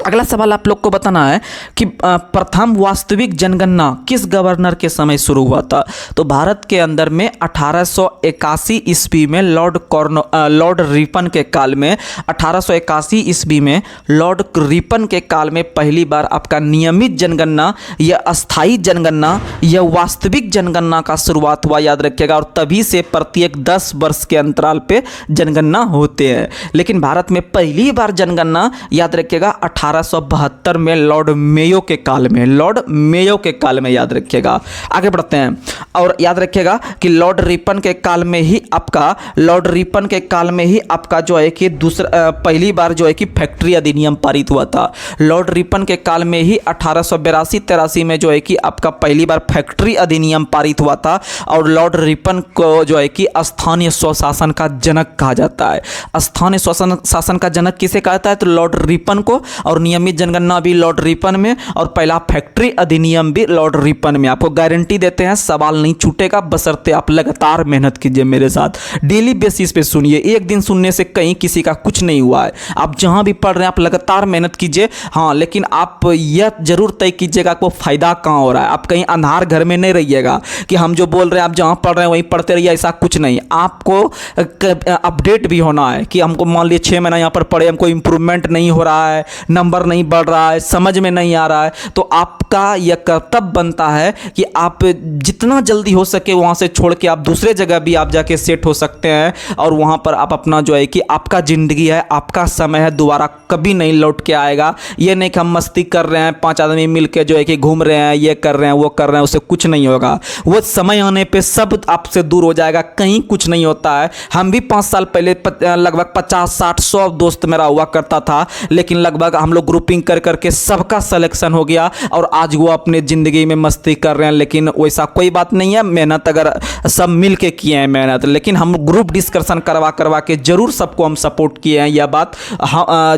अगला सवाल आप लोग को बताना है कि प्रथम वास्तविक जनगणना किस गवर्नर के समय शुरू हुआ था? तो भारत के अंदर में 1881 ईस्वी में लॉर्ड रिपन के काल में 1881 ईस्वी में लॉर्ड रिपन के काल में पहली बार आपका नियमित जनगणना या अस्थायी जनगणना या वास्तविक जनगणना का शुरुआत हुआ, याद रखिएगा। और तभी से प्रत्येक 10 वर्ष के अंतराल पे जनगणना होते हैं। लेकिन भारत में पहली बार जनगणना, याद रखिएगा, 1872 में लॉर्ड मेयो के काल में, लॉर्ड मेयो के काल में, याद रखिएगा। आगे बढ़ते हैं और याद रखिएगा कि लॉर्ड रिपन के काल में ही आपका, लॉर्ड रिपन के काल में ही आपका जो है कि पहली बार जो है कि फैक्ट्री अधिनियम पारित हुआ था। लॉर्ड रिपन के काल में ही 1882-83 में जो है कि आपका पहली बार फैक्ट्री अधिनियम पारित हुआ था। और लॉर्ड रिपन को जो है कि स्थानीय स्वशासन का जनक कहा जाता है। स्थानीय शासन का जनक किसे कहा जाता है? तो लॉर्ड रिपन को। और नियमित जनगणना भी लॉर्ड रिपन में, और पहला फैक्ट्री अधिनियम भी लॉर्ड रिपन में। आपको गारंटी देते हैं सवाल नहीं छूटेगा, बशर्ते आप लगातार मेहनत कीजिए मेरे साथ, डेली बेसिस पे सुनिए। एक दिन सुनने से कहीं किसी का कुछ नहीं हुआ है। आप जहां भी पढ़ रहे हैं आप लगातार मेहनत कीजिए। हाँ, लेकिन आप यह जरूर तय कीजिएगा आपको फायदा कहाँ हो रहा है। आप कहीं अंधार घर में नहीं रहिएगा कि हम जो बोल रहे हैं आप जहां पढ़ रहे हैं वहीं पढ़ते रहिए, ऐसा कुछ नहीं। आपको अपडेट भी होना है कि हमको मान लीजिए 6 महीना यहाँ पर पढ़े, हमको इंप्रूवमेंट नहीं हो रहा है, नंबर नहीं बढ़ रहा है, समझ में नहीं आ रहा है, तो आपका यह कर्तव्य बनता है कि आप जितना जल्दी हो सके वहाँ से छोड़ के आप दूसरे जगह भी आप जाके सेट हो सकते हैं। और वहाँ पर आप अपना जो है कि आपका ज़िंदगी है, आपका समय है, दोबारा कभी नहीं लौट के आएगा। ये नहीं कि हम मस्ती कर रहे हैं, 5 आदमी मिल के जो है कि घूम रहे हैं, ये कर रहे हैं, वो कर रहे हैं, उससे कुछ नहीं होगा। वो समय आने पे सब आपसे दूर हो जाएगा, कहीं कुछ नहीं होता है। हम भी 5 साल पहले लगभग 50, 60, 100 दोस्त मेरा हुआ करता था, लेकिन लगभग हम लोग ग्रुपिंग कर करके सबका सिलेक्शन हो गया और आज वो अपने ज़िंदगी में मस्ती कर रहे हैं। लेकिन वैसा कोई बात नहीं है, मेहनत अगर सब मिल के किए हैं मेहनत, लेकिन हम ग्रुप डिस्कशन करवा के जरूर सबको हम सपोर्ट किए हैं। यह बात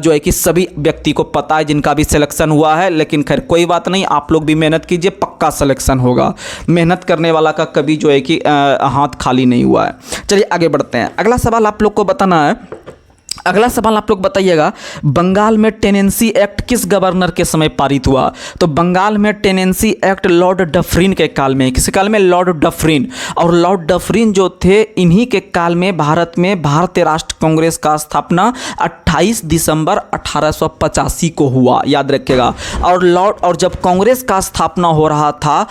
जो है कि सभी व्यक्ति को पता है जिनका भी सिलेक्शन हुआ है। लेकिन खैर कोई बात नहीं, आप लोग भी मेहनत कीजिए, पक्का सिलेक्शन होगा। मेहनत करने वाला का कभी जो है कि हाथ खाली नहीं हुआ है। चलिए आगे बढ़ते हैं। अगला सवाल आप लोग को बताना है। अगला सवाल आप लोग बताइएगा, बंगाल में टेनेंसी एक्ट किस गवर्नर के समय पारित हुआ? तो बंगाल में टेनेंसी एक्ट लॉर्ड डफरिन के काल में। किस काल में? Lord Dufferin. और लॉर्ड डफरिन जो थे, इन्हीं के काल में भारत में भारतीय राष्ट्र कांग्रेस का स्थापना 28 दिसंबर 1885 को हुआ, याद रखिएगा। और जब कांग्रेस का स्थापना हो रहा था,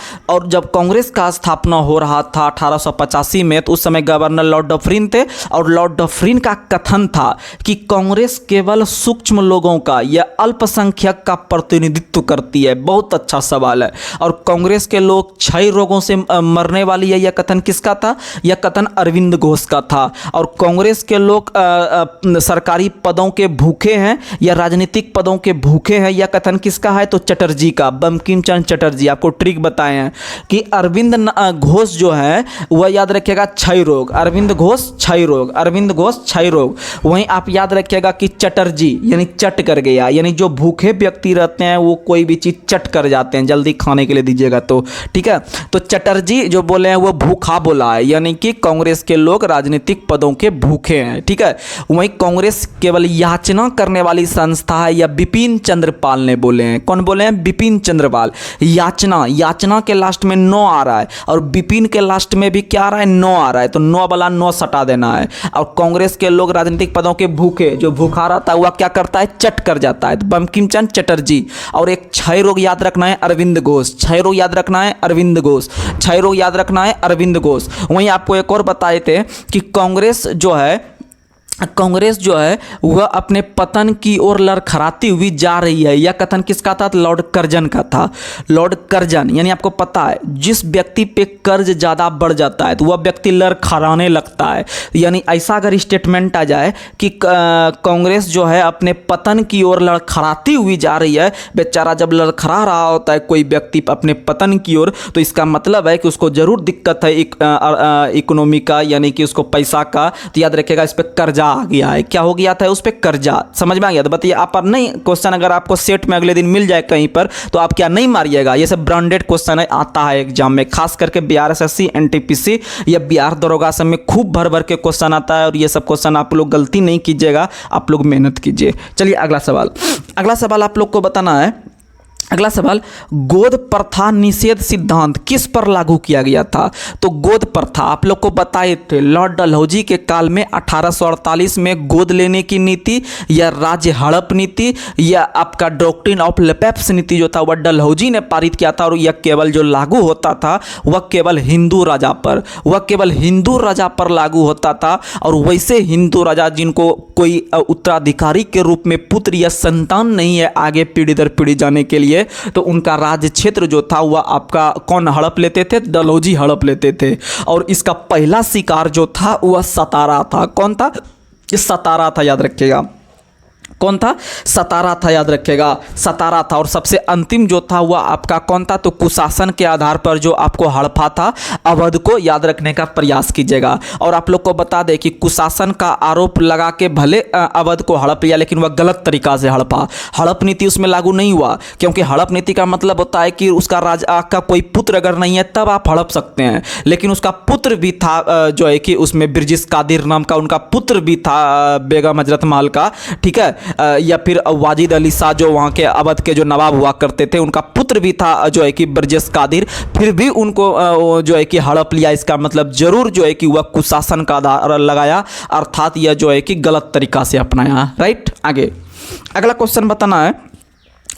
1885 में, तो उस समय गवर्नर लॉर्ड डफरिन थे। और लॉर्ड डफरिन का कथन था कि कांग्रेस केवल सूक्ष्म लोगों का या अल्पसंख्यक का प्रतिनिधित्व करती है। बहुत अच्छा सवाल है। और कांग्रेस के लोग क्षय रोगों से मरने वाली है, यह कथन किसका था? यह कथन अरविंद घोष का था। और कांग्रेस के लोग सरकारी पदों के भूखे हैं या राजनीतिक पदों के भूखे हैं, यह कथन किसका है? तो चटर्जी का, बंकिम चंद्र चटर्जी। आपको ट्रिक बताए हैं कि अरविंद घोष जो है वह, याद रखिएगा, क्षय रोग, अरविंद घोष क्षय रोग, अरविंद घोष क्षय रोग। वहीं आप याद रखिएगा कि चटर्जी यानी चट कर गया, यानी जो भूखे व्यक्ति रहते हैं वो कोई भी चीज़ चट कर जाते हैं, जल्दी खाने के लिए दीजिएगा तो, ठीक है। तो चटर्जी जो बोले हैं वो भूखा बोला है, यानी कि कांग्रेस के लोग राजनीतिक पदों के भूखे हैं, ठीक है। वहीं कांग्रेस केवल याचना करने वाली संस्था है, या बिपिन चंद्र पाल ने बोले हैं। कौन बोले हैं? बिपिन चंद्र पाल। याचना के लास्ट में 9 आ रहा है, और बिपिन के लास्ट में भी क्या आ रहा है? 9 आ रहा है, तो 9 वाला 9 सटा देना है। और कांग्रेस के लोग राजनीतिक पदों के भूखे, जो भूखा रहता है वह क्या करता है? चट कर जाता है, तो बंकिम चंद्र चटर्जी। और एक क्षय रोग याद रखना है, अरविंद घोष। क्षय रोग याद रखना है, अरविंद घोष। क्षय रोग याद रखना है, अरविंद घोष। वहीं आपको एक और बताए थे कि कांग्रेस जो है वह अपने पतन की ओर लड़खड़ाती हुई जा रही है, यह कथन किसका था? तो लॉर्ड कर्जन का था। लॉर्ड कर्जन, यानी आपको पता है जिस व्यक्ति पे कर्ज ज़्यादा बढ़ जाता है तो वह व्यक्ति लड़खड़ाने लगता है। यानी ऐसा अगर स्टेटमेंट आ जाए कि कांग्रेस जो है अपने पतन की ओर लड़खड़ाती हुई जा रही है, बेचारा जब लड़खड़ा रहा होता है कोई व्यक्ति अपने पतन की ओर, तो इसका मतलब है कि उसको ज़रूर दिक्कत है इकोनॉमी का, यानी कि उसको पैसा का। तो याद रखिएगा इस पर कर्जा आ गया है। क्या हो गया था? उस पे कर्जा। समझ में आ गया? तो बताइए आप पर नहीं क्वेश्चन अगर आपको सेट में अगले दिन मिल जाए कहीं पर, तो आप क्या नहीं मारिएगा? ये सब ब्रांडेड क्वेश्चन आता है एग्जाम में, खास करके बिहार एसएससी, एनटीपीसी या बिहार दरोगा सब में खूब भर भर के क्वेश्चन आता है। और ये सब क्वेश्चन आप लोग गलती नहीं कीजिएगा, आप लोग मेहनत कीजिए। चलिए अगला सवाल आप लोग को बताना है अगला सवाल, गोद प्रथा निषेध सिद्धांत किस पर लागू किया गया था? तो गोद प्रथा आप लोग को बताए थे लॉर्ड डलहौजी के काल में 1848 में गोद लेने की नीति या राज्य हड़प नीति या आपका डॉक्ट्रिन ऑफ लेपेप्स नीति जो था वह डलहौजी ने पारित किया था, और यह केवल जो लागू होता था वह केवल हिंदू राजा पर, वह केवल हिंदू राजा पर लागू होता था। और वैसे हिंदू राजा जिनको कोई उत्तराधिकारी के रूप में पुत्र या संतान नहीं है आगे पीढ़ी दर पीढ़ी जाने के लिए, तो उनका राज्य क्षेत्र जो था वह आपका कौन हड़प लेते थे? डलहौजी हड़प लेते थे। और इसका पहला शिकार जो था वह सतारा था। कौन था? सतारा था, याद रखिएगा। कौन था? सतारा था, याद रखिएगा, सतारा था। और सबसे अंतिम जो था वह आपका कौन था? तो कुशासन के आधार पर जो आपको हड़पा था अवध को, याद रखने का प्रयास कीजिएगा। और आप लोग को बता दें कि कुशासन का आरोप लगा के भले अवध को हड़प लिया, लेकिन वह गलत तरीका से हड़पा। हड़प नीति उसमें लागू नहीं हुआ, क्योंकि हड़प नीति का मतलब होता है कि उसका राजा का कोई पुत्र अगर नहीं है तब आप हड़प सकते हैं, लेकिन उसका पुत्र भी था जो है कि उसमें बिरजिस कादिर नाम का उनका पुत्र भी था बेगम हजरत महल का, ठीक है, या फिर वाजिद अली शाह जो वहाँ के अवध के जो नवाब हुआ करते थे उनका पुत्र भी था जो है कि बिरजिस कादिर, फिर भी उनको जो है कि हड़प लिया। इसका मतलब जरूर जो है कि वह कुशासन का आधार लगाया, अर्थात यह जो है कि गलत तरीका से अपनाया। राइट, आगे अगला क्वेश्चन बताना है।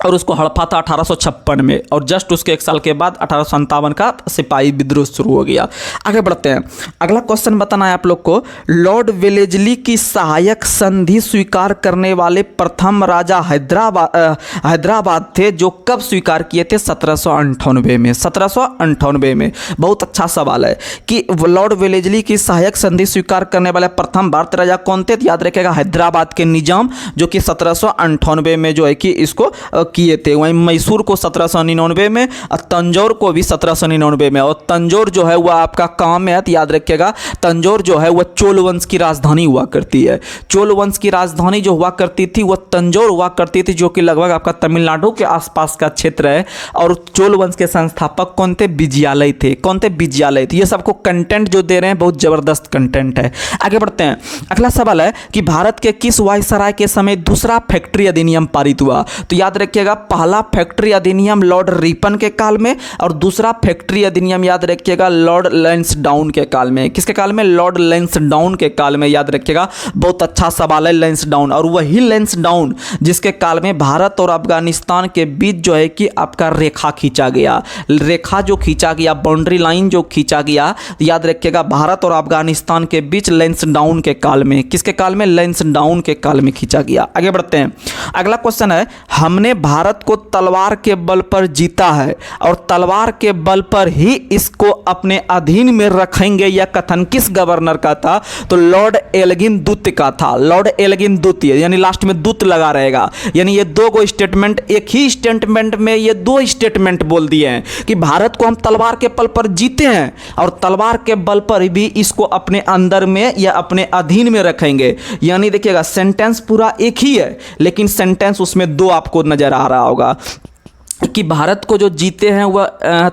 और उसको हड़पा था 1856 में, और जस्ट उसके एक साल के बाद 1857 का सिपाही विद्रोह शुरू हो गया। आगे बढ़ते हैं। अगला क्वेश्चन बताना है आप लोग को, लॉर्ड वेलेजली की सहायक संधि स्वीकार करने वाले प्रथम राजा हैदराबाद थे, जो कब स्वीकार किए थे? 1798 में। 1798 में। बहुत अच्छा सवाल है कि लॉर्ड वेलेजली की सहायक संधि स्वीकार करने वाले प्रथम भारतीय राजा कौन थे? याद रखेगा, हैदराबाद के निजाम, जो कि 1798 में जो है कि इसको किए थे। वहीं मैसूर को 1799 में, और तंजौर को भी 1799 में। और तंजौर जो है वह आपका कहाँ में है? याद रखिएगा, तंजौर जो है वह चोल वंश की राजधानी हुआ करती है। चोल वंश की राजधानी जो हुआ करती थी वह तंजौर हुआ करती थी, जो कि लगभग आपका तमिलनाडु के आसपास का क्षेत्र है। और चोल वंश के संस्थापक कौन थे? विजयालय थे। कौन थे? विजयालय थे। ये सबको कंटेंट जो दे रहे हैं बहुत जबरदस्त कंटेंट है। आगे बढ़ते हैं। अगला सवाल है कि भारत के किस वायसराय के समय दूसरा फैक्ट्री अधिनियम पारित हुआ? तो याद रखिएगा, पहला फैक्ट्री अधिनियम लॉर्ड रिपन के काल में, और दूसरा फैक्ट्री अधिनियम याद रखिएगा लॉर्ड लैंसडाउन के काल में। किसके काल में? लॉर्ड लैंसडाउन के काल में, याद रखिएगा। बहुत अच्छा सवाल है, लैंसडाउन। और वही लैंसडाउन जिसके काल में भारत और अफगानिस्तान के बीच जो है कि आपका रेखा खींचा गया, रेखा जो खींचा गया, बाउंड्री लाइन जो खींचा गया, याद रखिएगा भारत और अफगानिस्तान के बीच लैंसडाउन के काल में। किसके काल में? लैंसडाउन के काल में खींचा गया। आगे बढ़ते हैं। अगला क्वेश्चन है, हमने भारत को तलवार के बल पर जीता है और तलवार के बल पर ही इसको अपने अधीन में रखेंगे, यह कथन किस गवर्नर का था? तो लॉर्ड एल्गिन द्वितीय का था। लॉर्ड एल्गिन द्वितीय, यानी लास्ट में दूत लगा रहेगा। यानी ये दो गो स्टेटमेंट, एक ही स्टेटमेंट में ये दो स्टेटमेंट बोल दिए हैं कि भारत को हम तलवार के बल पर जीते हैं और तलवार के बल पर भी इसको अपने अंदर में या अपने अधीन में रखेंगे। यानी देखिएगा सेंटेंस पूरा एक ही है, लेकिन सेंटेंस उसमें दो आपको नजर आ रहा होगा कि भारत को जो जीते हैं वह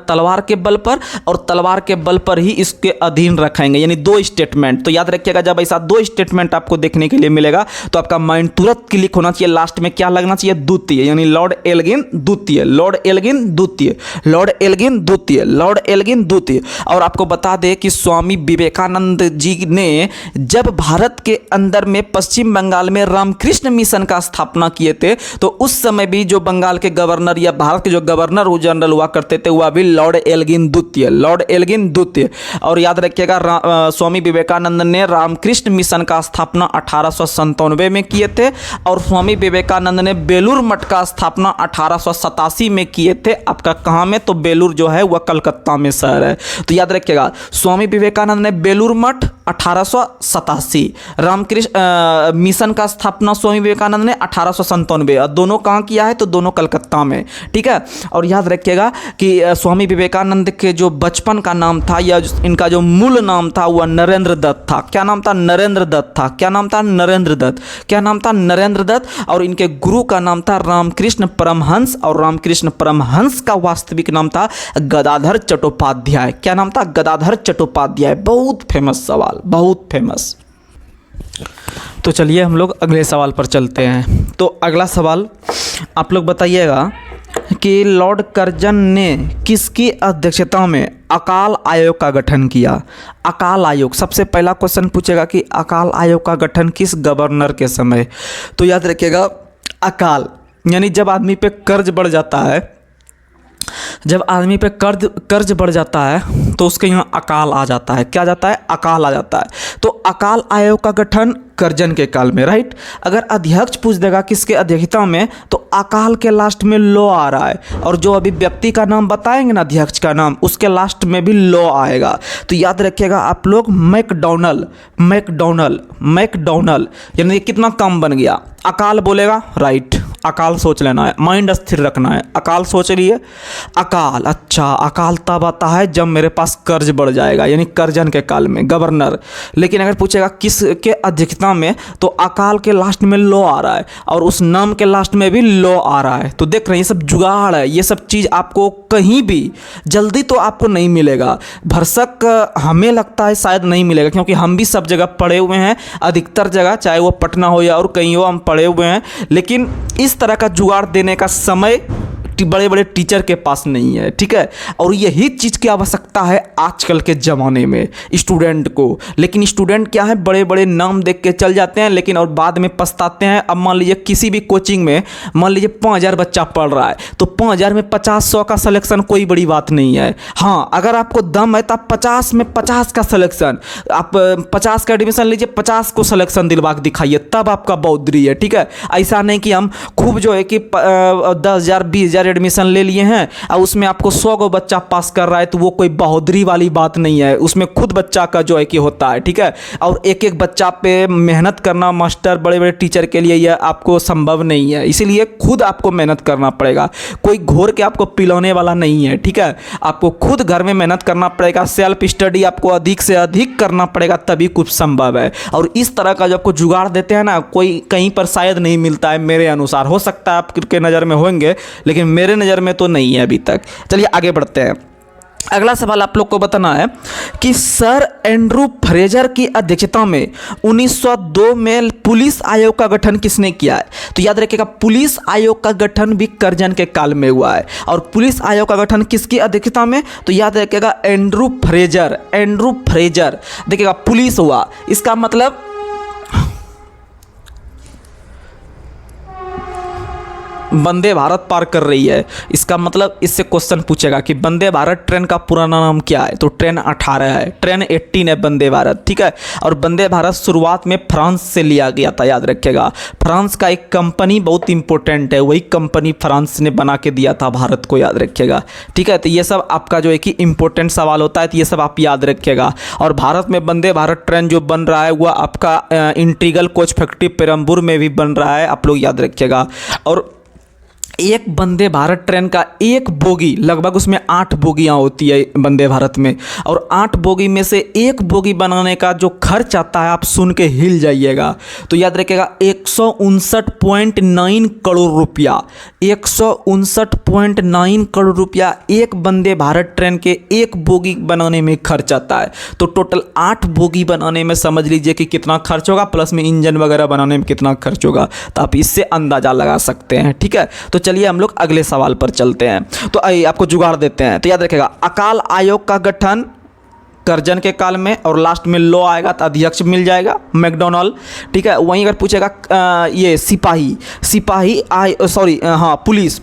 तलवार के बल पर और तलवार के बल पर ही इसके अधीन रखेंगे, यानी दो स्टेटमेंट। तो याद रखिएगा, जब ऐसा दो स्टेटमेंट आपको देखने के लिए मिलेगा तो आपका माइंड तुरंत क्लिक होना चाहिए, लास्ट में क्या लगना चाहिए? द्वितीय, यानी लॉर्ड एल्गिन द्वितीय, लॉर्ड एल्गिन द्वितीय, लॉर्ड एल्गिन द्वितीय, लॉर्ड एल्गिन द्वितीय। और आपको बता दें कि स्वामी विवेकानंद जी ने जब भारत के अंदर में पश्चिम बंगाल में रामकृष्ण मिशन का स्थापना किए थे, तो उस समय भी जो बंगाल के गवर्नर या भारत के जो गवर्नर जनरल हुआ करते थे वह भी लॉर्ड एल्गिन द्वितीय, लॉर्ड एल्गिन द्वितीय। और याद रखिएगा स्वामी विवेकानंद ने रामकृष्ण मिशन का स्थापना 1897 में किए थे और स्वामी विवेकानंद ने बेलूर मठ का स्थापना 1887 में किए थे। आपका कहाँ में? तो बेलूर जो है वह कलकत्ता में शहर है। तो याद रखिएगा स्वामी विवेकानंद ने बेलूर मठ 1887, रामकृष्ण मिशन का स्थापना स्वामी विवेकानंद ने 1897, और दोनों कहाँ किया है? तो दोनों कलकत्ता में। ठीक है। और याद रखिएगा कि स्वामी विवेकानंद के जो बचपन का नाम था या इनका जो मूल नाम था वह नरेंद्र दत्त था। क्या नाम था? नरेंद्र दत्त था। क्या नाम था? नरेंद्र दत्त। क्या नाम था? नरेंद्र दत्त। और इनके गुरु का नाम था रामकृष्ण परमहंस, और रामकृष्ण परमहंस का वास्तविक नाम था गदाधर चट्टोपाध्याय। क्या नाम था? गदाधर चट्टोपाध्याय। बहुत फेमस सवाल, बहुत फेमस। तो चलिए हम लोग अगले सवाल पर चलते हैं। तो अगला सवाल आप लोग बताइएगा कि लॉर्ड कर्जन ने किसकी अध्यक्षता में अकाल आयोग का गठन किया। अकाल आयोग, सबसे पहला क्वेश्चन पूछेगा कि अकाल आयोग का गठन किस गवर्नर के समय। तो याद रखिएगा अकाल यानी जब आदमी पे कर्ज बढ़ जाता है, जब आदमी पे कर्ज बढ़ जाता है तो उसके यहाँ अकाल आ जाता है। क्या आ जाता है? अकाल आ जाता है। तो अकाल आयोग का गठन कर्जन के काल में, राइट। अगर अध्यक्ष पूछ देगा किसके अध्यक्षता में, तो अकाल के लास्ट में लो आ रहा है, और जो अभी व्यक्ति का नाम बताएंगे ना, अध्यक्ष का नाम, उसके लास्ट में भी लो आएगा। तो याद रखिएगा आप लोग, मैकडोनल यानी कितना कम बन गया। अकाल बोलेगा, राइट, अकाल सोच लेना है, माइंड स्थिर रखना है। अकाल सोच लिए, अकाल, अच्छा अकाल तब आता है जब मेरे पास कर्ज बढ़ जाएगा, यानी कर्जन के काल में गवर्नर। लेकिन अगर पूछेगा किसके अध्यक्षता में, तो अकाल के लास्ट में लो आ रहा है और उस नाम के लास्ट में भी लो आ रहा है। तो देख रहे हैं ये सब जुगाड़ है, ये सब चीज़ आपको कहीं भी जल्दी तो आपको नहीं मिलेगा। भरसक हमें लगता है शायद नहीं मिलेगा, क्योंकि हम भी सब जगह पढ़े हुए हैं, अधिकतर जगह, चाहे वो पटना हो या और कहीं हो, हम पढ़े हुए हैं। लेकिन इस तरह का जुगाड़ देने का समय बड़े बड़े टीचर के पास नहीं है, ठीक है। और यही चीज़ की आवश्यकता है आजकल के ज़माने में स्टूडेंट को। लेकिन स्टूडेंट क्या है, बड़े बड़े नाम देख के चल जाते हैं, लेकिन और बाद में पछताते हैं। अब मान लीजिए किसी भी कोचिंग में मान लीजिए 5000 बच्चा पढ़ रहा है, तो 5000 में 50-100 का सिलेक्शन कोई बड़ी बात नहीं है। हाँ, अगर आपको दम है तो आप 50 में 50 का सिलेक्शन, आप 50 का एडमिशन लीजिए, 50 को सिलेक्शन दिलवा के दिखाइए, तब आपका बौद्धरी है, ठीक है। ऐसा नहीं कि हम खूब जो है कि 10,000 20,000 एडमिशन ले लिए हैं और उसमें आपको 100 गो बच्चा पास कर रहा है, तो वो कोई बहादुरी वाली बात नहीं है। उसमें खुद बच्चा का जो है कि होता है, ठीक है। और एक एक बच्चा पे मेहनत करना मास्टर, बड़े बड़े टीचर के लिए यह आपको संभव नहीं है। इसीलिए खुद आपको मेहनत करना पड़ेगा, कोई घोर के आपको पिलाने वाला नहीं है, ठीक है। आपको खुद घर में मेहनत करना पड़ेगा, सेल्फ स्टडी आपको अधिक से अधिक करना पड़ेगा, तभी कुछ संभव है। और इस तरह का जब आपको जुगाड़ देते हैं ना, कोई कहीं पर शायद नहीं मिलता है मेरे अनुसार। हो सकता है आपके नज़र में होंगे, लेकिन मेरे नज़र में तो नहीं है अभी तक। चलिए आगे बढ़ते हैं। अगला सवाल आप लोग को बताना है कि सर एंड्रू फ्रेजर की अध्यक्षता में 1902 में पुलिस आयोग का गठन किसने किया है। तो याद रखिएगा पुलिस आयोग का गठन भी कर्जन के काल में हुआ है। और पुलिस आयोग का गठन किसकी अध्यक्षता में, तो याद रखिएगा एंड्रू फ्रेजर। देखिएगा पुलिस हुआ, इसका मतलब वंदे भारत पार कर रही है। इसका मतलब इससे क्वेश्चन पूछेगा कि वंदे भारत ट्रेन का पुराना नाम क्या है, तो ट्रेन 18 है, ट्रेन 18 है वंदे भारत, ठीक है। और वंदे भारत शुरुआत में फ्रांस से लिया गया था, याद रखिएगा। फ्रांस का एक कंपनी बहुत इंपॉर्टेंट है, वही कंपनी फ्रांस ने बना के दिया था भारत को, याद रखिएगा, ठीक है। तो ये सब आपका जो है कि इंपॉर्टेंट सवाल होता है, तो ये सब आप याद रखिएगा। और भारत में वंदे भारत ट्रेन जो बन रहा है वह आपका इंटीग्रल कोच फैक्ट्री पेरम्बूर में भी बन रहा है, आप लोग याद रखिएगा। और एक वंदे भारत ट्रेन का एक बोगी, लगभग उसमें 8 बोगियाँ होती है वंदे भारत में, और 8 बोगी में से एक बोगी बनाने का जो खर्च आता है, आप सुन के हिल जाइएगा। तो याद रखिएगा 159.9 करोड़ रुपया, 159.9 करोड़ रुपया एक वंदे भारत ट्रेन के एक बोगी बनाने में खर्च आता है। तो टोटल 8 बोगी बनाने में समझ लीजिए कि कितना खर्च होगा, प्लस में इंजन वगैरह बनाने में कितना खर्च होगा, तो आप इससे अंदाज़ा लगा सकते हैं, ठीक है। तो चलिए हम लोग अगले सवाल पर चलते हैं। तो आइए आपको जुगाड़ देते हैं। तो याद रखिएगा अकाल आयोग का गठन कर्जन के काल में, और लास्ट में लो आएगा तो अध्यक्ष मिल जाएगा मैकडोनल्ड, ठीक है। वहीं अगर पूछेगा ये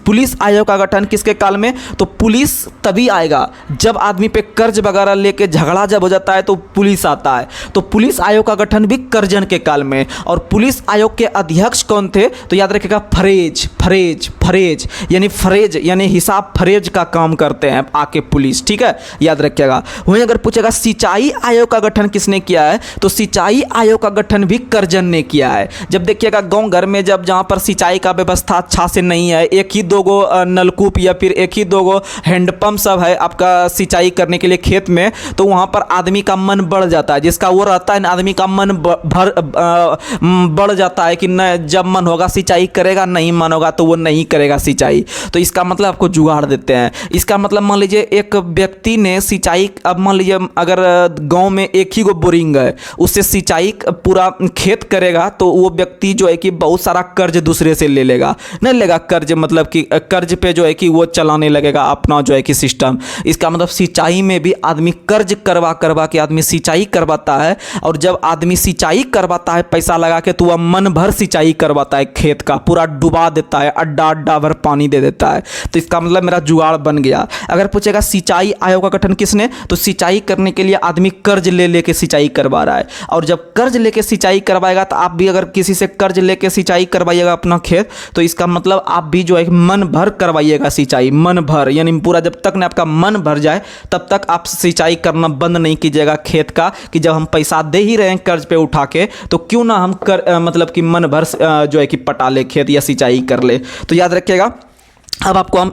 पुलिस आयोग का गठन किसके काल में, तो पुलिस तभी आएगा जब आदमी पे कर्ज वगैरह लेके झगड़ा जब हो जाता है तो पुलिस आता है। तो पुलिस आयोग का गठन भी कर्जन के काल में। और पुलिस आयोग के अध्यक्ष कौन थे, तो याद रखिएगा फरेज यानी हिसाब फरेज का काम करते हैं आके पुलिस, ठीक है, याद रखिएगा। वहीं अगर पूछेगा सिंचाई आयोग का गठन किसने किया है, तो सिंचाई आयोग का गठन भी कर्जन ने किया है। जब देखिएगा गांव घर में जब जहां पर सिंचाई का व्यवस्था अच्छा से नहीं है, एक ही 2 गो नलकूप या फिर एक ही 2 गो हैंडपंप सब है आपका सिंचाई करने के लिए खेत में, तो वहां पर आदमी का मन बढ़ जाता है, जिसका वो रहता है ना, आदमी का मन बढ़ जाता है कि न जब मन होगा सिंचाई करेगा, नहीं मन होगा तो वो नहीं करेगा सिंचाई। तो इसका मतलब आपको जुगाड़ देते हैं। इसका मतलब मान लीजिए एक व्यक्ति ने सिंचाई, अब मान लीजिए अगर गांव में एक ही गो बोरिंग है, उससे सिंचाई पूरा खेत करेगा तो वो व्यक्ति जो है कि बहुत सारा कर्ज दूसरे से ले लेगा, नहीं लेगा कर्ज, मतलब कि कर्ज पे जो है कि वो चलाने लगेगा अपना जो है कि सिस्टम। इसका मतलब सिंचाई में भी आदमी कर्ज करवा करवा के आदमी सिंचाई करवाता है, और जब आदमी सिंचाई करवाता है पैसा लगा के, तो वह मन भर सिंचाई करवाता है, खेत का पूरा डुबा देता है, अड्डा अड्डा भर पानी दे देता है। तो इसका मतलब मेरा जुगाड़ बन गया। अगर पूछेगा सिंचाई आयोग का गठन किसने, तो सिंचाई करने के लिए आदमी कर्ज ले लेके सिंचाई करवा रहा है, और जब कर्ज लेके सिंचाई करवाएगा तो आप भी अगर किसी से कर्ज लेके सिंचाई करवाइएगा अपना खेत, तो इसका मतलब आप भी जो है मन भर करवाइएगा सिंचाई, मन भर, यानी पूरा जब तक ना आपका मन भर जाए तब तक आप सिंचाई करना बंद नहीं कीजिएगा खेत का, कि जब हम पैसा दे ही रहे हैं कर्ज पे उठा के, तो क्यों ना हम मतलब कि मन भर जो है कि पटा ले खेत या सिंचाई कर ले। तो याद रखिएगा। अब आपको हम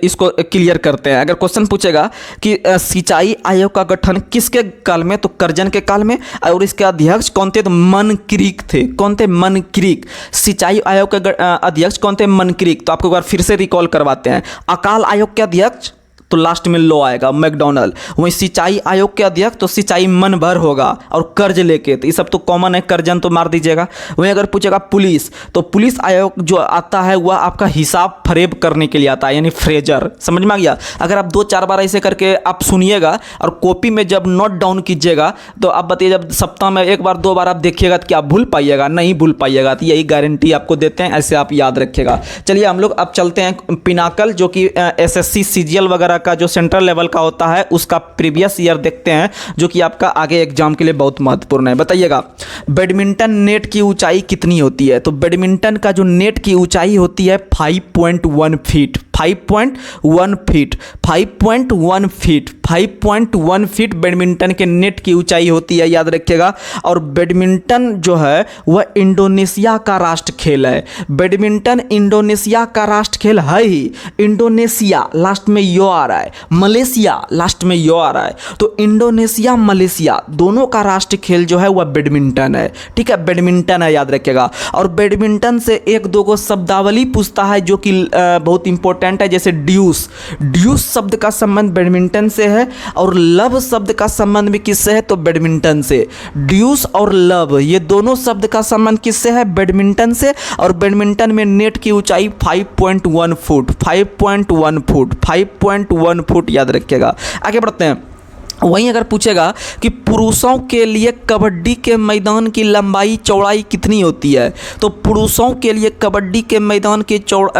इसको क्लियर करते हैं। अगर क्वेश्चन पूछेगा कि सिंचाई आयोग का गठन किसके काल में, तो करजन के काल में, और इसके अध्यक्ष कौन थे, तो मनक्रिक थे। कौन थे, मनक्रिक। सिंचाई आयोग के अध्यक्ष कौन थे, मनक्रिक। तो आपको एक बार फिर से रिकॉल करवाते हैं। अकाल आयोग के अध्यक्ष, तो लास्ट में लो आएगा, मैकडोनल्ड। वहीं सिंचाई आयोग के अध्यक्ष, तो सिंचाई मन भर होगा और कर्ज लेके, तो ये सब तो कॉमन है, कर्जन तो मार दीजिएगा। वहीं अगर पूछेगा पुलिस, तो पुलिस आयोग जो आता है वह आपका हिसाब फरेब करने के लिए आता है, यानी फ्रेजर। समझ में आ गया। अगर आप 2-4 बार ऐसे करके आप सुनिएगा और कॉपी में जब नोट डाउन कीजिएगा, तो आप बताइए, जब सप्ताह में 1 बार 2 बार आप देखिएगा तो क्या आप भूल पाइएगा, नहीं भूल पाइएगा। तो यही गारंटी आपको देते हैं, ऐसे आप याद रखिएगा। चलिए हम लोग अब चलते हैं पिनाकल, जो कि SSC CGL वगैरह का जो सेंट्रल लेवल का होता है, उसका प्रीवियस ईयर देखते हैं, जो कि आपका आगे एग्जाम के लिए बहुत महत्वपूर्ण है। बताइएगा, बैडमिंटन नेट की ऊंचाई कितनी होती है, तो बैडमिंटन का जो नेट की ऊंचाई होती है 5.1 feet. 5.1 feet 5.1 feet 5.1 feet badminton के नेट की ऊंचाई होती है, याद रखिएगा। और बैडमिंटन जो है वह इंडोनेशिया का राष्ट्र खेल है। बैडमिंटन इंडोनेशिया का राष्ट्र खेल है ही। इंडोनेशिया लास्ट में यो आ रहा है, मलेशिया लास्ट में यो आ रहा है, तो इंडोनेशिया मलेशिया दोनों का राष्ट्र खेल जो है वह बैडमिंटन है। ठीक है, बैडमिंटन है, याद रखिएगा। और बैडमिंटन से 1-2 को शब्दावली पूछता है जो कि बहुत इंपॉर्टेंट है, जैसे ड्यूस। ड्यूस शब्द का संबंध बैडमिंटन से है, और लव शब्द का संबंध भी किससे है, तो बैडमिंटन से। ड्यूस और लव ये दोनों शब्द का संबंध किससे है, बैडमिंटन से। और बैडमिंटन में नेट की ऊंचाई 5.1 फुट 5.1 फुट 5.1 फुट, याद रखिएगा। आगे बढ़ते हैं। वहीं अगर पूछेगा कि पुरुषों के लिए कबड्डी के मैदान की लंबाई चौड़ाई कितनी होती है, तो पुरुषों के लिए कबड्डी के मैदान की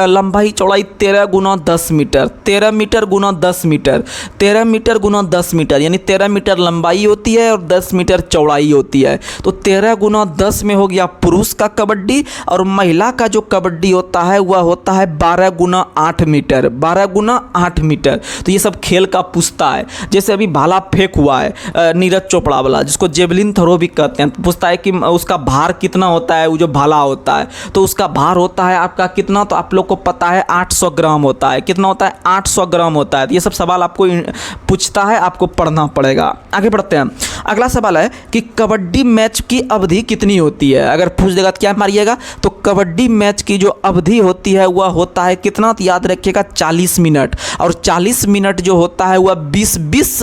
लंबाई चौड़ाई 13 गुना 10 मीटर 13 मीटर गुना 10 मीटर 13 मीटर गुना 10 मीटर, यानी 13 मीटर लंबाई होती है और 10 मीटर चौड़ाई होती है। तो 13 गुना 10 में हो गया पुरुष का कबड्डी, और महिला का जो कबड्डी होता है वह होता है 12 गुना 8 मीटर 12 गुना 8 मीटर। तो ये सब खेल का पूछता है। जैसे अभी भाला फेंक हुआ है नीरज चोपड़ा वाला, जिसको जेवलिन थ्रो भी कहते हैं, तो पूछता है कि उसका भार कितना होता है, वो जो भाला होता है, तो उसका भार होता है आपका कितना, तो आप लोग को पता है 800 ग्राम होता है। कितना होता है, 800 ग्राम होता है। तो ये सब सवाल आपको पूछता है, आपको पढ़ना पड़ेगा। आगे बढ़ते हैं। अगला सवाल है कि कबड्डी मैच की अवधि कितनी होती है। अगर पूछ देगा तो क्या मारिएगा, तो कबड्डी मैच की जो अवधि होती है वह होता है कितना, तो याद रखिएगा 40 मिनट। और 40 मिनट जो होता है वह 20-20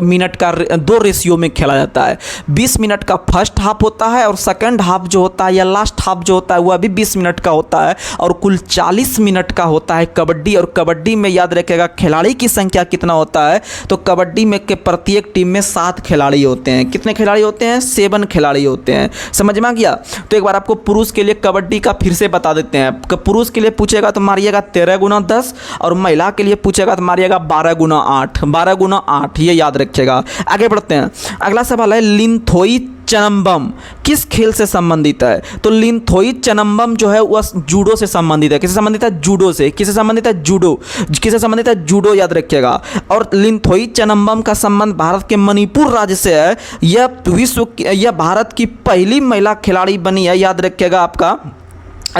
मिनट का 2 रेशियो में खेला जाता है। 20 मिनट का फर्स्ट हाफ होता है, और सेकंड हाफ जो होता है या लास्ट हाफ जो होता है वह भी 20 मिनट का होता है, और कुल 40 मिनट का होता है कबड्डी। और कबड्डी में याद रखिएगा खिलाड़ी की संख्या कितना होता है, तो कबड्डी में के प्रत्येक टीम में 7 खिलाड़ी होते हैं। कितने खिलाड़ी होते हैं, 7 खिलाड़ी होते हैं। समझ में आ गया। तो एक बार आपको पुरुष के लिए कबड्डी का फिर से बता देते हैं। पुरुष के लिए पूछेगा तो मारिएगा 13 गुना 10, और महिला के लिए पूछेगा तो मारिएगा 12 गुना 8 12 गुना 8, ये याद रखिएगा। आगे बढ़ते हैं। अगला सवाल है लिंथोई चनम्बम किस खेल से संबंधित है, तो लिंथोई चनम्बम जो है वह जूडो से संबंधित है। किससे संबंधित है, जूडो से। किससे संबंधित है, जूडो। किससे संबंधित है, जूडो, याद रखिएगा। और लिंथोई चनम्बम का संबंध भारत के मणिपुर राज्य से है। यह भारत की पहली महिला खिलाड़ी बनी है, याद रखिएगा आपका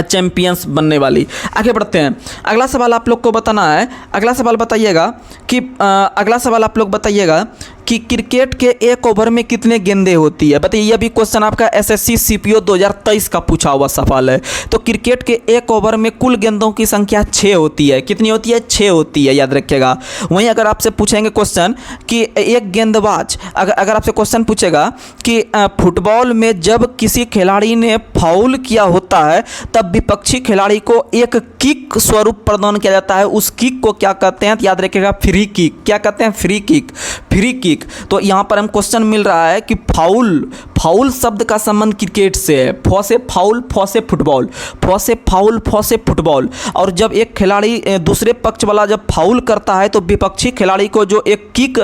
चैंपियंस बनने वाली। आगे बढ़ते हैं, अगला सवाल आप लोग को बताना है। अगला सवाल बताइएगा कि अगला सवाल आप लोग बताइएगा कि क्रिकेट के एक ओवर में कितने गेंदें होती है। बताइए, यह भी क्वेश्चन आपका एसएससी सीपीओ 2023 का पूछा हुआ सवाल है। तो क्रिकेट के एक ओवर में कुल गेंदों की संख्या 6 होती है। कितनी होती है? 6 होती है, याद रखिएगा। वहीं अगर आपसे पूछेंगे क्वेश्चन कि एक गेंदबाज, अगर आपसे क्वेश्चन पूछेगा कि फुटबॉल में जब किसी खिलाड़ी ने फाउल किया होता है तब विपक्षी खिलाड़ी को एक किक स्वरूप प्रदान किया जाता है, उस किक को क्या कहते हैं? तो याद रखिएगा, फ्री किक। क्या कहते हैं? Free kick, free kick. तो यहाँ पर हम क्वेश्चन मिल रहा है कि फाउल शब्द का संबंध क्रिकेट से है। फ से फाउल, फ से फुटबॉल, फ से फाउल, फ से फुटबॉल। और जब एक खिलाड़ी दूसरे पक्ष वाला जब फाउल करता है तो विपक्षी खिलाड़ी को जो एक किक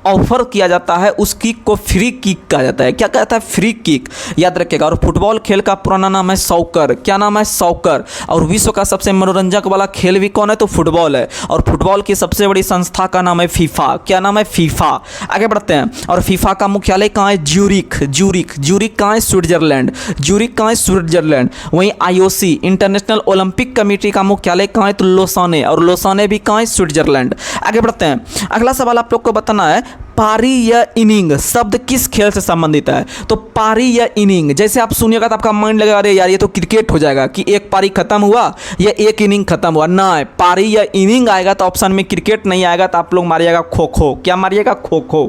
ऑफर किया जाता है, उस किक को फ्री किक कहा जाता है। क्या कहता है? फ्री किक, याद रखिएगा। और फुटबॉल खेल का पुराना नाम है सॉकर। क्या नाम है? सॉकर। और विश्व का सबसे मनोरंजक वाला खेल भी कौन है? तो फुटबॉल है। और फुटबॉल की सबसे बड़ी संस्था का नाम है फीफा। क्या नाम है? फीफा। आगे बढ़ते हैं, और फीफा का मुख्यालय कहाँ है? ज्यूरिख कहाँ है? स्विट्जरलैंड। ज्यूरिख कहाँ है? स्विट्जरलैंड। वहीं आईओसी इंटरनेशनल ओलंपिक कमेटी का मुख्यालय कहाँ है? तो लोसाने। और लोसाने भी कहाँ है? स्विट्जरलैंड। आगे बढ़ते हैं, अगला सवाल आप लोग को बताना है, पारी या इनिंग शब्द किस खेल से संबंधित है? तो पारी या इनिंग, जैसे आप सुनिएगा तो आपका माइंड लगेगा अरे यार ये तो क्रिकेट हो जाएगा कि एक पारी खत्म हुआ या एक इनिंग खत्म हुआ। ना, पारी या इनिंग आएगा तो ऑप्शन में क्रिकेट नहीं आएगा, तो आप लोग मारिएगा खो खो। क्या मारिएगा? खो खो।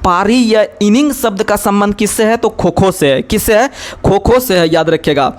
पारी या इनिंग शब्द का संबंध किससे है? तो खो खो से है। किससे है? खो खो से है, याद रखिएगा।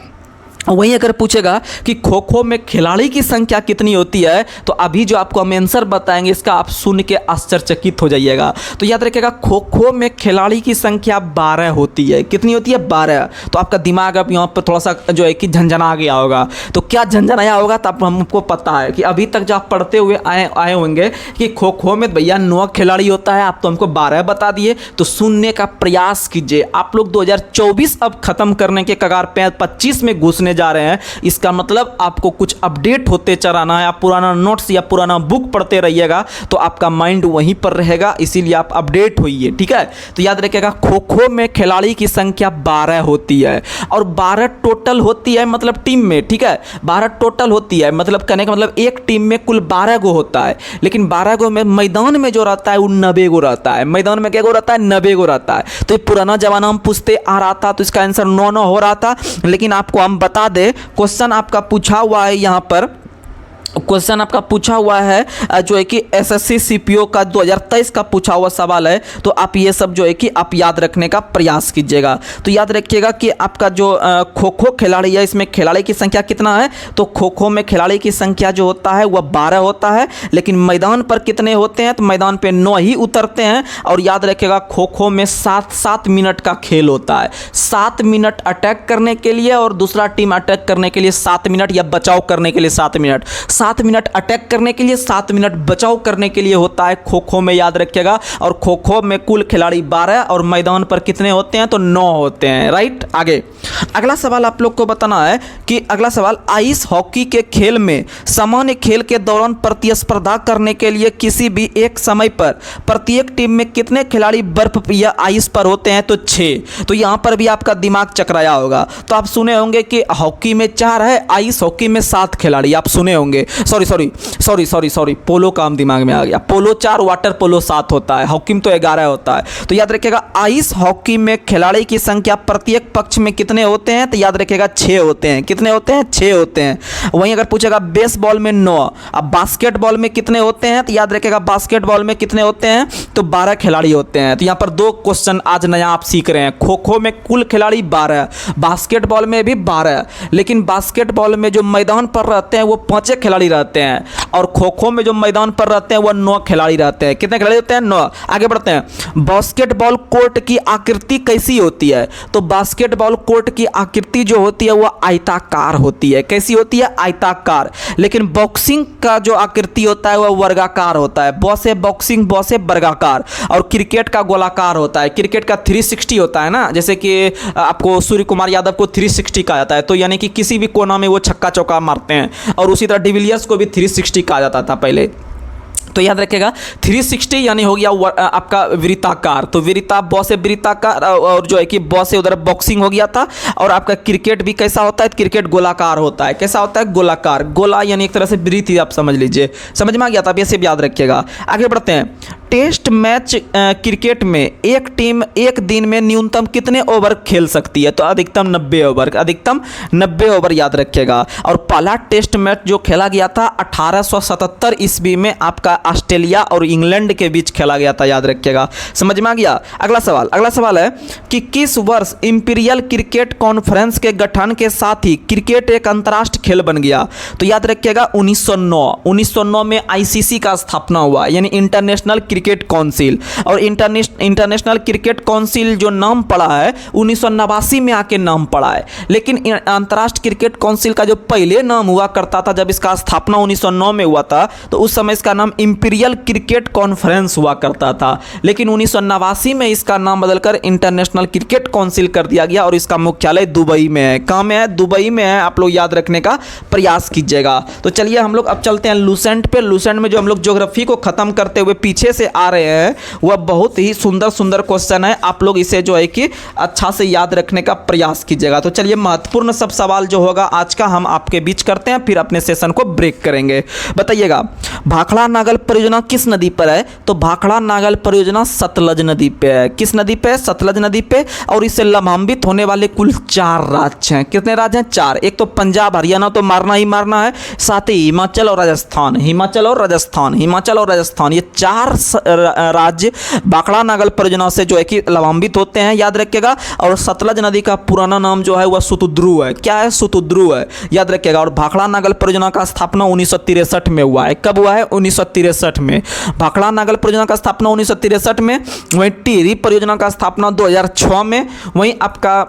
वहीं अगर पूछेगा कि खो खो में खिलाड़ी की संख्या कितनी होती है, तो अभी जो आपको हम आंसर बताएंगे इसका आप सुन के आश्चर्यचकित हो जाइएगा। तो याद रखिएगा, खो खो में खिलाड़ी की संख्या 12 होती है। कितनी होती है? 12। तो आपका दिमाग अब यहाँ पर थोड़ा सा जो है कि झंझना गया होगा। तो क्या झंझनाया होगा? तो आप हमको पता है कि अभी तक जो आप पढ़ते हुए आए होंगे कि खो खो में भैया 9 खिलाड़ी होता है, आप तो हमको 12 बता दिए। तो सुनने का प्रयास कीजिए। आप लोग 2024 अब खत्म करने के कगार पे 25 में घुसने जा रहे हैं। इसका मतलब आपको कुछ अपडेट होते चलाना है। आप पुराना नोट्स या पुराना बुक पढ़ते रहिएगा तो आपका माइंड वहीं पर रहेगा, इसीलिए आप अपडेट होइए, ठीक है। तो याद रखिएगा, खो खो में खिलाड़ी की संख्या 12 होती है और 12 टोटल होती है, मतलब टीम में, ठीक है। 12 टोटल होती है, मतलब कहने का मतलब एक टीम में कुल 12 गो होता है, लेकिन 12 गो में मैदान में जो रहता है वो 90 गो रहता है। मैदान में क्या गो रहता है? 90 गो रहता है। तो ये पुराना जमाना हम पूछते आ रहा था तो इसका आंसर 9 हो रहा था, लेकिन आपको हम बता दे, क्वेश्चन आपका पूछा हुआ है, यहाँ पर क्वेश्चन आपका पूछा हुआ है जो है कि एसएससी सीपीओ का 2023 का पूछा हुआ सवाल है। तो आप ये सब जो है कि आप याद रखने का प्रयास कीजिएगा। तो याद रखिएगा कि आपका जो खो खो खिलाड़ी है, इसमें खिलाड़ी की संख्या कितना है? तो खो खो में खिलाड़ी की संख्या जो होता है वह 12 होता है, लेकिन मैदान पर कितने होते हैं? तो मैदान पे 9 ही उतरते हैं। और याद रखिएगा, खो खो में 7 मिनट का खेल होता है। 7 मिनट अटैक करने के लिए और दूसरा टीम अटैक करने के लिए 7 मिनट, या बचाव करने के लिए 7 मिनट। 7 मिनट अटैक करने के लिए, 7 मिनट बचाव करने के लिए होता है खो खो में, याद रखिएगा। और खो खो में कुल खिलाड़ी 12 और मैदान पर कितने होते हैं? तो 9 होते हैं, राइट। आगे अगला सवाल आप लोग को बताना है कि अगला सवाल, आइस हॉकी के खेल में सामान्य खेल के दौरान प्रतिस्पर्धा करने के लिए किसी भी एक समय पर प्रत्येक टीम में कितने खिलाड़ी बर्फ या आइस पर होते हैं? तो 6। तो यहां पर भी आपका दिमाग चकराया होगा। तो आप सुने होंगे कि हॉकी में 4 है, आइस हॉकी में 7 खिलाड़ी, आप सुने होंगे। सॉरी, पोलो का हम दिमाग में आ गया। पोलो 4, वाटर पोलो 7 होता है, हॉकी में तो 11 होता है। तो याद रखिएगा, आइस हॉकी में खिलाड़ी की संख्या प्रत्येक पक्ष में कितने होते हैं? तो याद रखिएगा 6 होते हैं। कितने होते हैं? 6 होते हैं। वहीं अगर पूछेगा बेसबॉल में 9, अब बास्केटबॉल में कितने होते हैं? तो याद रखिएगा, बास्केटबॉल में कितने होते हैं? तो 12 खिलाड़ी होते हैं। तो यहाँ पर 2 क्वेश्चन आज नया आप सीख रहे हैं। खो खो में कुल खिलाड़ी 12, बास्केटबॉल में भी 12, लेकिन बास्केटबॉल में जो मैदान पर रहते हैं वो 5 खिलाड़ी रहते हैं, और खो खो में जो मैदान पर रहते हैं वह 9 खिलाड़ी रहते हैं। कितने खिलाड़ी होते हैं? 9। आगे बढ़ते हैं, बास्केटबॉल कोर्ट की आकृति कैसी होती है? तो बास्केटबॉल कोर्ट की आकृति जो होती है वह आयताकार होती है। कैसी होती है? आयताकार। लेकिन बॉक्सिंग का जो आकृति होता है वह वर्गाकार होता है। बॉस है बॉक्सिंग, बॉस है वर्गाकार। और क्रिकेट का गोलाकार होता है। क्रिकेट का 360 होता है ना, जैसे कि आपको सूर्य कुमार यादव को 360 कहा जाता है, तो यानी कि किसी भी कोना में वो छक्का चौका मारते हैं। और उसी तरह डिविलियर्स को भी 360 कहा जाता था पहले। तो याद रखिएगा 360 यानी हो गया आपका वृत्ताकार, तो वृत्ता ब से वृत्ताकार, और जो है कि ब से उधर बॉक्सिंग हो गया था। और आपका क्रिकेट भी कैसा होता है, क्रिकेट गोलाकार होता है। कैसा होता है, गोलाकार, गोला यानी एक तरह से वृत्त ही आप समझ लीजिए। समझ में आ गया था, अब ये सब याद रखिएगा। आगे बढ़ते हैं। टेस्ट मैच क्रिकेट में एक टीम एक दिन में न्यूनतम कितने ओवर खेल सकती है, तो अधिकतम 90 ओवर, अधिकतम 90 ओवर याद रखिएगा। और पहला टेस्ट मैच जो खेला गया था 1877 ईस्वी में आपका ऑस्ट्रेलिया और इंग्लैंड के बीच खेला गया था, याद रखिएगा। समझ में आ गया। अगला सवाल है कि किस वर्ष इंपीरियल क्रिकेट कॉन्फ्रेंस के गठन के साथ ही क्रिकेट एक अंतर्राष्ट्रीय खेल बन गया, तो याद रखिएगा 1909 में आईसीसी का स्थापना हुआ, यानी इंटरनेशनल क्रिकेट काउंसिल। और इंटरनेशनल क्रिकेट काउंसिल जो नाम पड़ा है 1989 में आके नाम पड़ा है, लेकिन अंतर्राष्ट्रीय क्रिकेट काउंसिल का जो पहले नाम हुआ करता था, जब इसका स्थापना 1909 में हुआ था, तो उस समय इसका नाम इंपीरियल क्रिकेट कॉन्फ्रेंस हुआ करता था। लेकिन 1989 में इसका नाम बदलकर इंटरनेशनल क्रिकेट काउंसिल कर दिया गया और इसका मुख्यालय दुबई में है। कहाँ में है, दुबई में है। आप लोग याद रखने का प्रयास कीजिएगा। तो चलिए हम लोग अब चलते हैं लूसेंट पे। लूसेंट में जो हम लोग ज्योग्राफी को खत्म करते हुए पीछे से आ रहे हैं, वह बहुत ही सुंदर सुंदर क्वेश्चन है। आप लोग इसे जो है कि अच्छा से याद रखने का प्रयास कीजिएगा। तो चलिए महत्वपूर्ण सब सवाल जो होगा आज का हम आपके बीच करते हैं, फिर अपने सेशन को ब्रेक करेंगे। बताइएगा, भाखड़ा नागल परियोजना किस नदी पर है, तो भाखड़ा नागल परियोजना सतलज नदी पे है। किस नदी पे, सतलज नदी पे। और इससे लाभान्वित होने वाले कुल 4 राज्य हैं। कितने राज्य हैं, 4। एक तो पंजाब, हरियाणा तो मारना ही मारना है, साथ ही हिमाचल और राजस्थान, हिमाचल और राजस्थान, हिमाचल और राजस्थान, ये 4 राज्य भाखड़ा नागल परियोजना से जो है कि लाभान्वित होते हैं, याद रखिएगा। और सतलज नदी का पुराना नाम जो है वह सुतुद्रु है। क्या है, सुतुद्रु है, याद रखिएगा। और भाखड़ा नागल परियोजना का स्थापना 1963 में हुआ है। कब हुआ है, 1963 में। भाखड़ा नागल परियोजना का स्थापना 1963 में। वहीं टिहरी परियोजना का स्थापना 2006 में। वहीं आपका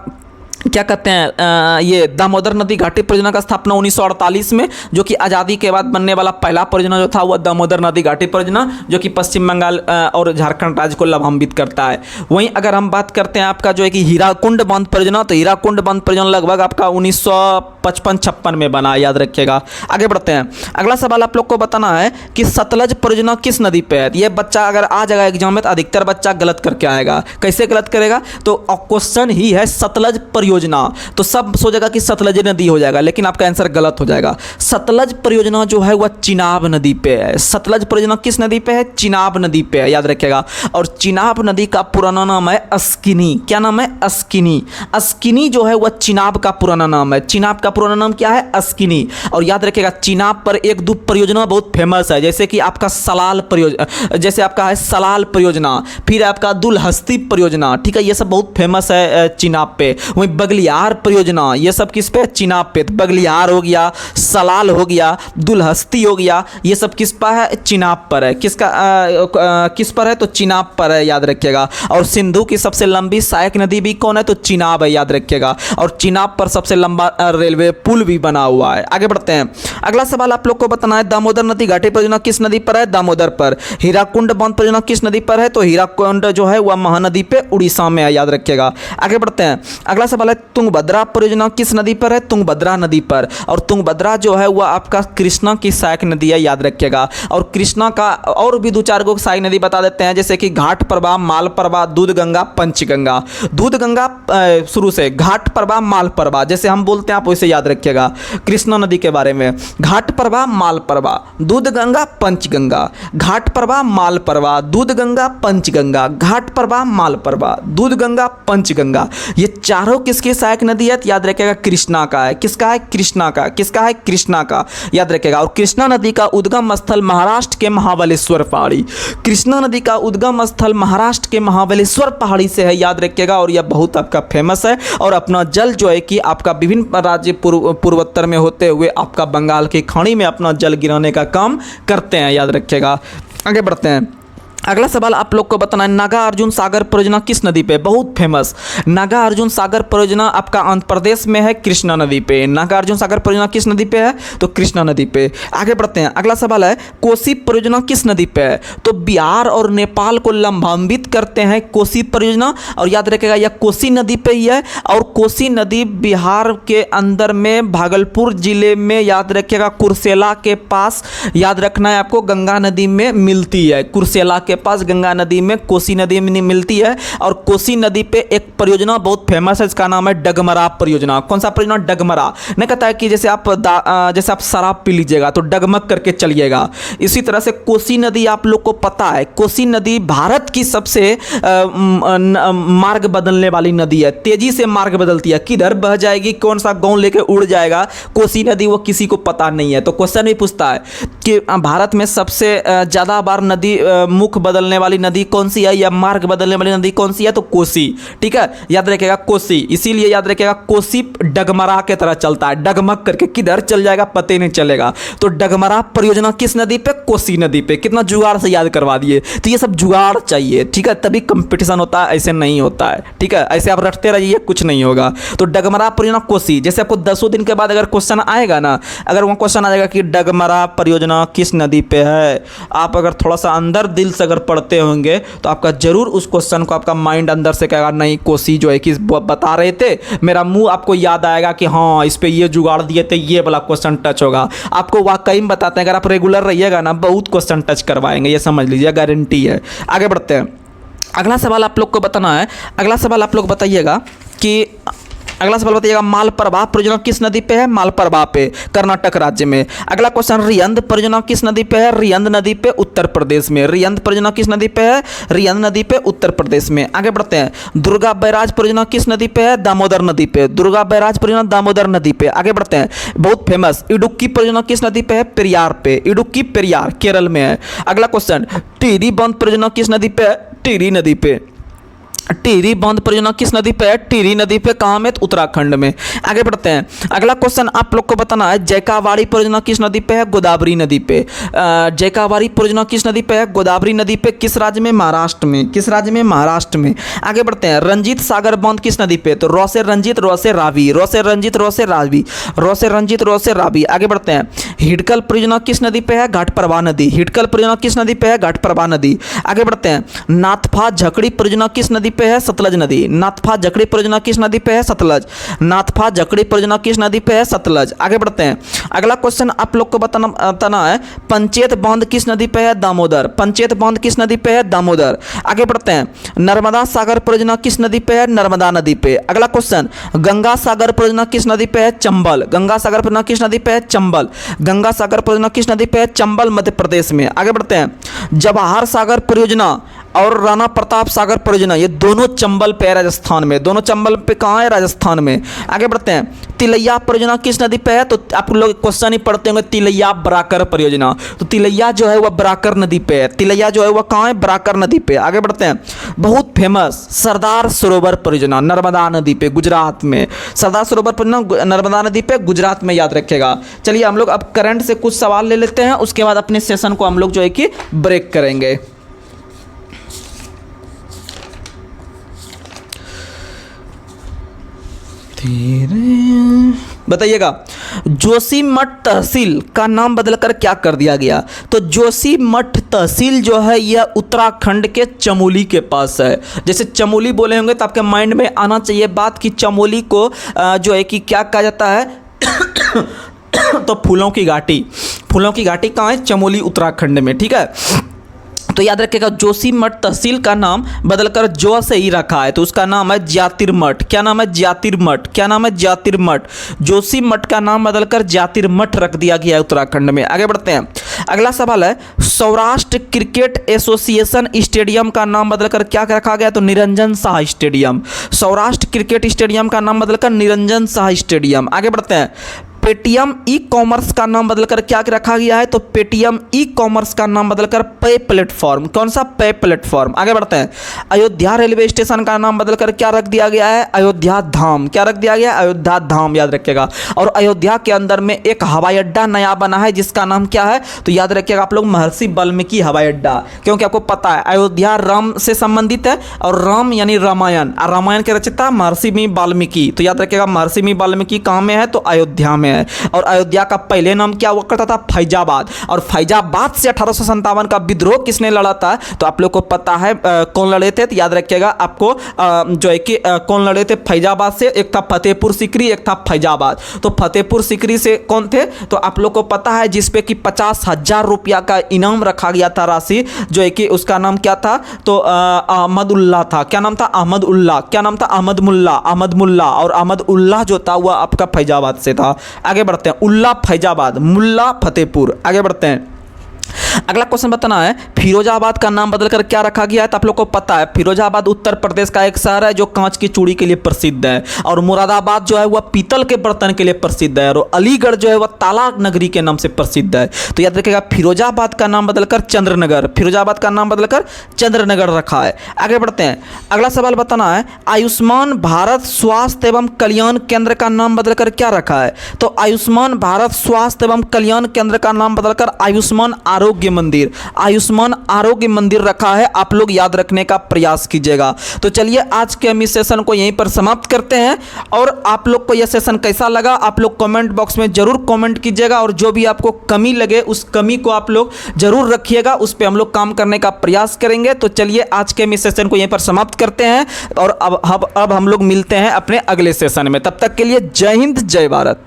क्या कहते हैं ये दामोदर नदी घाटी परियोजना का स्थापना 1948 में, जो कि आज़ादी के बाद बनने वाला पहला परियोजना जो था वह दामोदर नदी घाटी परियोजना, जो कि पश्चिम बंगाल और झारखंड राज्य को लाभान्वित करता है। वहीं अगर हम बात करते हैं आपका जो है कि हीराकुंड बांध परियोजना, तो हीराकुंड बांध परियोजना लगभग आपका 1955-56 में बना, याद रखिएगा। आगे बढ़ते हैं। अगला सवाल आप लोग को बताना है कि सतलज परियोजना किस नदी पे है। ये बच्चा अगर आ जाएगा एग्जाम में तो अधिकतर बच्चा गलत करके आएगा। कैसे गलत करेगा, तो क्वेश्चन ही है सतलज परियोजना, तो सब सोचेगा कि सतलज नदी हो जाएगा, लेकिन आपका आंसर गलत हो जाएगा। सतलज परियोजना जो है वह चिनाब नदी पे है। सतलज परियोजना किस नदी पे है, चिनाब नदी पे है, याद रखिएगा। और चिनाब नदी का पुराना नाम है अस्किनी। क्या नाम है, अस्किनी। अस्किनी जो है वह चिनाब का पुराना नाम है। चिनाब का पुराना नाम क्या है, अस्किनी। और याद रखिएगा चिनाब पर एक दो परियोजना बहुत फेमस है, जैसे कि आपका सलाल परियोजना, जैसे आपका है सलाल परियोजना, फिर आपका दुलहस्ती परियोजना, ठीक है, ये सब बहुत फेमस है चिनाब पे। वहीं बगलियार परियोजना, ये सब किस पे, चिनाब पे। बगलियार हो गया, सलाल हो गया, दुलहस्ती हो गया, ये सब किस पर है, चिनाब पर है। किसका किस पर है, तो चिनाब पर है, याद रखिएगा। और सिंधु की सबसे लंबी सहायक नदी भी कौन है, तो चिनाब है, याद रखिएगा। और चिनाब पर सबसे लंबा रेलवे पुल भी बना हुआ है। आगे बढ़ते हैं। अगला सवाल आप लोग को बताना है, दामोदर नदी घाटी परियोजना किस नदी पर है, दामोदर पर। हीराकुंड बांध परियोजना किस नदी पर है, तो हीराकुंड जो है वह महानदी पे उड़ीसा में है, याद रखिएगा। आगे बढ़ते हैं। अगला सवाल है, तुंगभद्रा परियोजना किस नदी पर है, तुंगभद्रा नदी पर। और तुंगभद्रा जो है वह आपका कृष्णा की सहायक नदी है, याद रखिएगा। और कृष्णा का और भी 2-4 गो सहायक नदी बता देते हैं, जैसे कि घाट प्रभा, माल प्रभा, दूध गंगा, पंचगंगा। दूध गंगा शुरू से, घाट प्रभा, माल प्रभा, जैसे हम बोलते हैं आप वैसे याद रखिएगा कृष्णा नदी के बारे में। घाट प्रभा, माल प्रभा, दूध गंगा, पंचगंगा। घाट प्रभा, माल प्रभा, दूध गंगा, पंचगंगा। घाट प्रभा, माल प्रभा, दूध गंगा, पंचगंगा। ये चारों किसकी सहायक नदी है, याद रखिएगा कृष्णा का है। किसका है, कृष्णा का। किसका है, कृष्णा का, याद रखिएगा। और कृष्णा नदी का उद्गम स्थल महाराष्ट्र के महाबलेश्वर पहाड़ी। कृष्णा नदी का उद्गम स्थल महाराष्ट्र के महाबलेश्वर पहाड़ी से है, याद रखिएगा। और यह बहुत आपका फेमस है। और अपना जल जो है कि आपका विभिन्न राज्य पूर्वोत्तर में होते हुए आपका बंगाल की खाड़ी में अपना जल गिराने का काम करते हैं, याद रखिएगा। आगे बढ़ते हैं। अगला सवाल आप लोग को बताना है, नागार्जुन सागर परियोजना किस नदी पे? बहुत फेमस नागार्जुन सागर परियोजना आपका आंध्र प्रदेश में है, कृष्णा नदी पे। नागार्जुन सागर परियोजना किस नदी पे है? तो कृष्णा नदी पे। आगे बढ़ते हैं, अगला सवाल है, कोसी परियोजना किस नदी पे है? तो बिहार और नेपाल को लंबान्वित करते हैं कोसी परियोजना, और याद रखिएगा यह कोसी नदी पे ही है। और कोसी नदी बिहार के अंदर में भागलपुर जिले में, याद रखिएगा कुर्सेला के पास, याद रखना है आपको, गंगा नदी में मिलती है। कुर्सेला के पास गंगा नदी में, कोसी नदी में मिलती है। और कोसी नदी पे एक परियोजना बहुत फेमस है, इसका नाम है डगमरा परियोजना। कौन सा परियोजना? डगमरा। नहीं कहता है कि जैसे आप शराब पी लीजिएगा तो डगमग करके चलिएगा, इसी तरह से कोसी नदी आप लोग को पता है, कोसी नदी भारत की सबसे मार्ग बदलने वाली नदी है। तेजी से मार्ग बदलती है, किधर बह जाएगी, कौन सा गांव लेके उड़ जाएगा कोसी नदी, वो किसी को पता नहीं है। तो क्वेश्चन भी पूछता है कि भारत में सबसे ज़्यादा बार नदी मुख बदलने वाली नदी कौन सी है, या मार्ग बदलने वाली नदी कौन सी है? तो कोसी। ठीक है, याद रखिएगा कोसी, इसीलिए याद रखिएगा कोसी डगमरा के तरह चलता है, डगमग करके किधर चल जाएगा पता ही नहीं चलेगा। तो डगमरा परियोजना किस नदी पे? कोसी नदी पे। कितना जुगाड़ से याद करवा दिए। तो ये सब जुगाड़ चाहिए, ठीक है, तभी कंपटीशन होता है, ऐसे नहीं होता है। ठीक है, ऐसे आप रटते रहिए, कुछ नहीं होगा। तो डगमरा परियोजना कोसी, जैसे आपको 10 दिन के बाद अगर क्वेश्चन आएगा ना, अगर वहाँ क्वेश्चन आ जाएगा कि डगमरा परियोजना किस नदी पे है, आप अगर थोड़ा सा अंदर दिल से अगर पढ़ते होंगे तो आपका जरूर उस क्वेश्चन को आपका माइंड अंदर से कहेगा नहीं कोसी जो है कि बता रहे थे, मेरा मुंह आपको याद आएगा कि हाँ इस पे ये जुगाड़ दिए थे, ये वाला क्वेश्चन टच होगा। आपको वाकई में बताते हैं, अगर आप रेगुलर रहिएगा ना बहुत क्वेश्चन टच करवाएंगे, ये समझ लीजिए, गारंटी है। आगे बढ़ते हैं, अगला सवाल आप लोग को बताना है। अगला सवाल आप लोग बताइएगा कि अगला सवाल बताइएगा, मालप्रभा परियोजना किस नदी पे है? मालप्रभा पे, कर्नाटक राज्य में। अगला क्वेश्चन, रियंद परियोजना किस नदी पे है? रियंद नदी पे, उत्तर प्रदेश में। रियंद परियोजना किस नदी पे है? रियंद नदी पे, उत्तर प्रदेश में। आगे बढ़ते हैं, दुर्गा बैराज परियोजना किस नदी पे है? दामोदर नदी पे। दुर्गा बैराज परियोजना दामोदर नदी पे। आगे बढ़ते हैं, बहुत फेमस इडुक्की परियोजना किस नदी पे है? पेरियार पे। इडुक्की पेरियार केरल में है। अगला क्वेश्चन, टिहरी बांध परियोजना किस नदी पे है? टिहरी नदी पे। टिहरी बांध परियोजना किस नदी पे है? टिहरी नदी पे। कहाँ में? उत्तराखंड में। आगे बढ़ते हैं, अगला क्वेश्चन आप लोग को बताना है, जैकावाड़ी परियोजना किस नदी पे है? गोदावरी नदी पे। जैकावाड़ी परियोजना किस नदी पे है? गोदावरी नदी पे। किस राज्य में? महाराष्ट्र में। किस राज्य में? महाराष्ट्र में। आगे बढ़ते हैं, रंजीत सागर बांध किस नदी पे? तो रौ से रंजीत, रौ से रावी, रौ से रंजीत, रौ से रावी, रौ से रंजीत, रौ से रावी। आगे बढ़ते हैं, हिडकल परियोजना किस नदी पे है? घाटप्रभा नदी। हिडकल परियोजना किस नदी पे है? घाटप्रभा नदी। आगे बढ़ते हैं, नाथपा झकड़ी परियोजना किस नदी पे है? सतलज नदी। नाथपा जकड़ी परियोजना किस नदी पे है? सतलज। नाथपा जकड़ी परियोजना किस नदी पे है? सतलज। आगे बढ़ते हैं, अगला क्वेश्चन आप लोग को बताना है, पंचेत बांध किस नदी पे है? दामोदर। पंचेत बांध किस नदी पे है? दामोदर। आगे बढ़ते हैं, नर्मदा सागर परियोजना किस नदी पे है? नर्मदा नदी पे। अगला क्वेश्चन, गंगा सागर परियोजना किस नदी पे है? चंबल। गंगा सागर परियोजना किस नदी पे है? चंबल। गंगा सागर परियोजना किस नदी पे है? चंबल, मध्य प्रदेश में। आगे बढ़ते हैं, जवाहर सागर परियोजना और राणा प्रताप सागर परियोजना, ये दोनों चंबल पे है, राजस्थान में। दोनों चंबल पे कहाँ है? राजस्थान में। आगे बढ़ते हैं, तिलैया परियोजना किस नदी पे है? तो आप लोग क्वेश्चन ही पढ़ते होंगे, तिलैया बराकर परियोजना। तो तिलैया जो है वह बराकर नदी पे है। तिलैया जो है वह कहाँ है? बराकर नदी पे। आगे बढ़ते हैं, बहुत फेमस सरदार सरोवर परियोजना, नर्मदा नदी पे, गुजरात में। सरदार सरोवर परियोजना नर्मदा नदी पे, गुजरात में, याद रखिएगा। चलिए हम लोग अब करंट से कुछ सवाल ले लेते हैं, उसके बाद अपने सेशन को हम लोग जो है कि ब्रेक करेंगे। बताइएगा, जोशीमठ तहसील का नाम बदलकर क्या कर दिया गया? तो जोशीमठ तहसील जो है यह उत्तराखंड के चमोली के पास है। जैसे चमोली बोले होंगे तो आपके माइंड में आना चाहिए बात कि चमोली को जो है कि क्या कहा जाता है? तो फूलों की घाटी। फूलों की घाटी कहाँ है? चमोली, उत्तराखंड में। ठीक है, तो याद रखिएगा, जोशीमठ तहसील का नाम बदलकर जो से ही रखा है, तो उसका नाम है ज्योतिर्मठ। क्या नाम है? ज्योतिर्मठ। क्या नाम है? ज्योतिर्मठ। जोशीमठ का नाम बदलकर ज्योतिर्मठ रख दिया गया है उत्तराखंड में। आगे बढ़ते हैं, अगला सवाल है, सौराष्ट्र क्रिकेट एसोसिएशन स्टेडियम का नाम बदलकर क्या रखा गया? तो Niranjan Shah stadium. Saurashtra cricket stadium का नाम बदलकर निरंजन शाह स्टेडियम। आगे बढ़ते हैं, पेटीएम ई कॉमर्स का नाम बदलकर क्या रखा गया है? तो पेटीएम ई कॉमर्स का नाम बदलकर पे प्लेटफॉर्म। कौन सा? पे प्लेटफॉर्म। आगे बढ़ते हैं। अयोध्या रेलवे स्टेशन का नाम बदलकर क्या रख दिया गया है? अयोध्या धाम। क्या रख दिया गया? अयोध्या धाम, याद रखिएगा। और अयोध्या के अंदर में एक हवाई अड्डा नया बना है जिसका नाम क्या है? तो याद रखिएगा आप लोग, महर्षि वाल्मीकि हवाई अड्डा। क्योंकि आपको पता है अयोध्या राम से संबंधित है, और राम यानी रामायण, रामायण के रचयिता महर्षि वाल्मीकि। तो याद रखिएगा महर्षि वाल्मीकि कहाँ में है? तो अयोध्या में है। और अयोध्या का पहले नाम क्या हुआ करता था? फैजाबाद। और फैजाबाद से 1857 का विद्रोह किसने लड़ा था? तो आप लोग को पता है कौन लड़े थे? तो याद रखिएगा आपको जो है कि कौन लड़े थे फैजाबाद से? एक था फतेहपुर सीकरी, एक था फैजाबाद। तो फतेहपुर सीकरी से कौन थे? तो आप लोग को पता है जिसपे कि 50,000 रुपया का इनाम रखा गया था राशि, जो है कि उसका नाम क्या था? तो अहमद उल्लाह था। क्या नाम था? अहमद उल्लाह। क्या नाम था? अहमद मुल्ला। अहमद मुल्ला। और अहमद उल्लाह जो था वह आपका फैजाबाद से था। आगे बढ़ते हैं। उल्लाह फैजाबाद, मुल्ला फतेहपुर। आगे बढ़ते हैं। अगला क्वेश्चन बताना है, फिरोजाबाद का नाम बदलकर क्या रखा गया है? तो आप लोग को पता है फिरोजाबाद उत्तर प्रदेश का एक शहर है जो कांच की चूड़ी के लिए प्रसिद्ध है। और मुरादाबाद जो है वह पीतल के बर्तन के लिए प्रसिद्ध है। और अलीगढ़ जो है वह ताला नगरी के नाम से प्रसिद्ध है। तो याद रखिएगा फिरोजाबाद का नाम बदलकर चंद्रनगर, फिरोजाबाद का नाम बदलकर चंद्रनगर रखा है। आगे बढ़ते हैं। अगला सवाल बताना है, आयुष्मान भारत स्वास्थ्य एवं कल्याण केंद्र का नाम बदलकर क्या रखा है? तो आयुष्मान भारत स्वास्थ्य एवं कल्याण केंद्र का नाम बदलकर आयुष्मान आरोग्य मंदिर, आयुष्मान आरोग्य मंदिर रखा है। आप लोग याद रखने का प्रयास कीजिएगा। तो चलिए आज के हम इस सेशन को यहीं पर समाप्त करते हैं। और आप लोग को यह सेशन कैसा लगा आप लोग कमेंट बॉक्स में जरूर कमेंट कीजिएगा। और जो भी आपको कमी लगे उस कमी को आप लोग जरूर रखिएगा, उस पर हम लोग काम करने का प्रयास करेंगे। तो चलिए आज के हम इस सेशन को यहीं पर समाप्त करते हैं। और अब हम लोग मिलते हैं अपने अगले सेशन में। तब तक के लिए जय हिंद, जय भारत।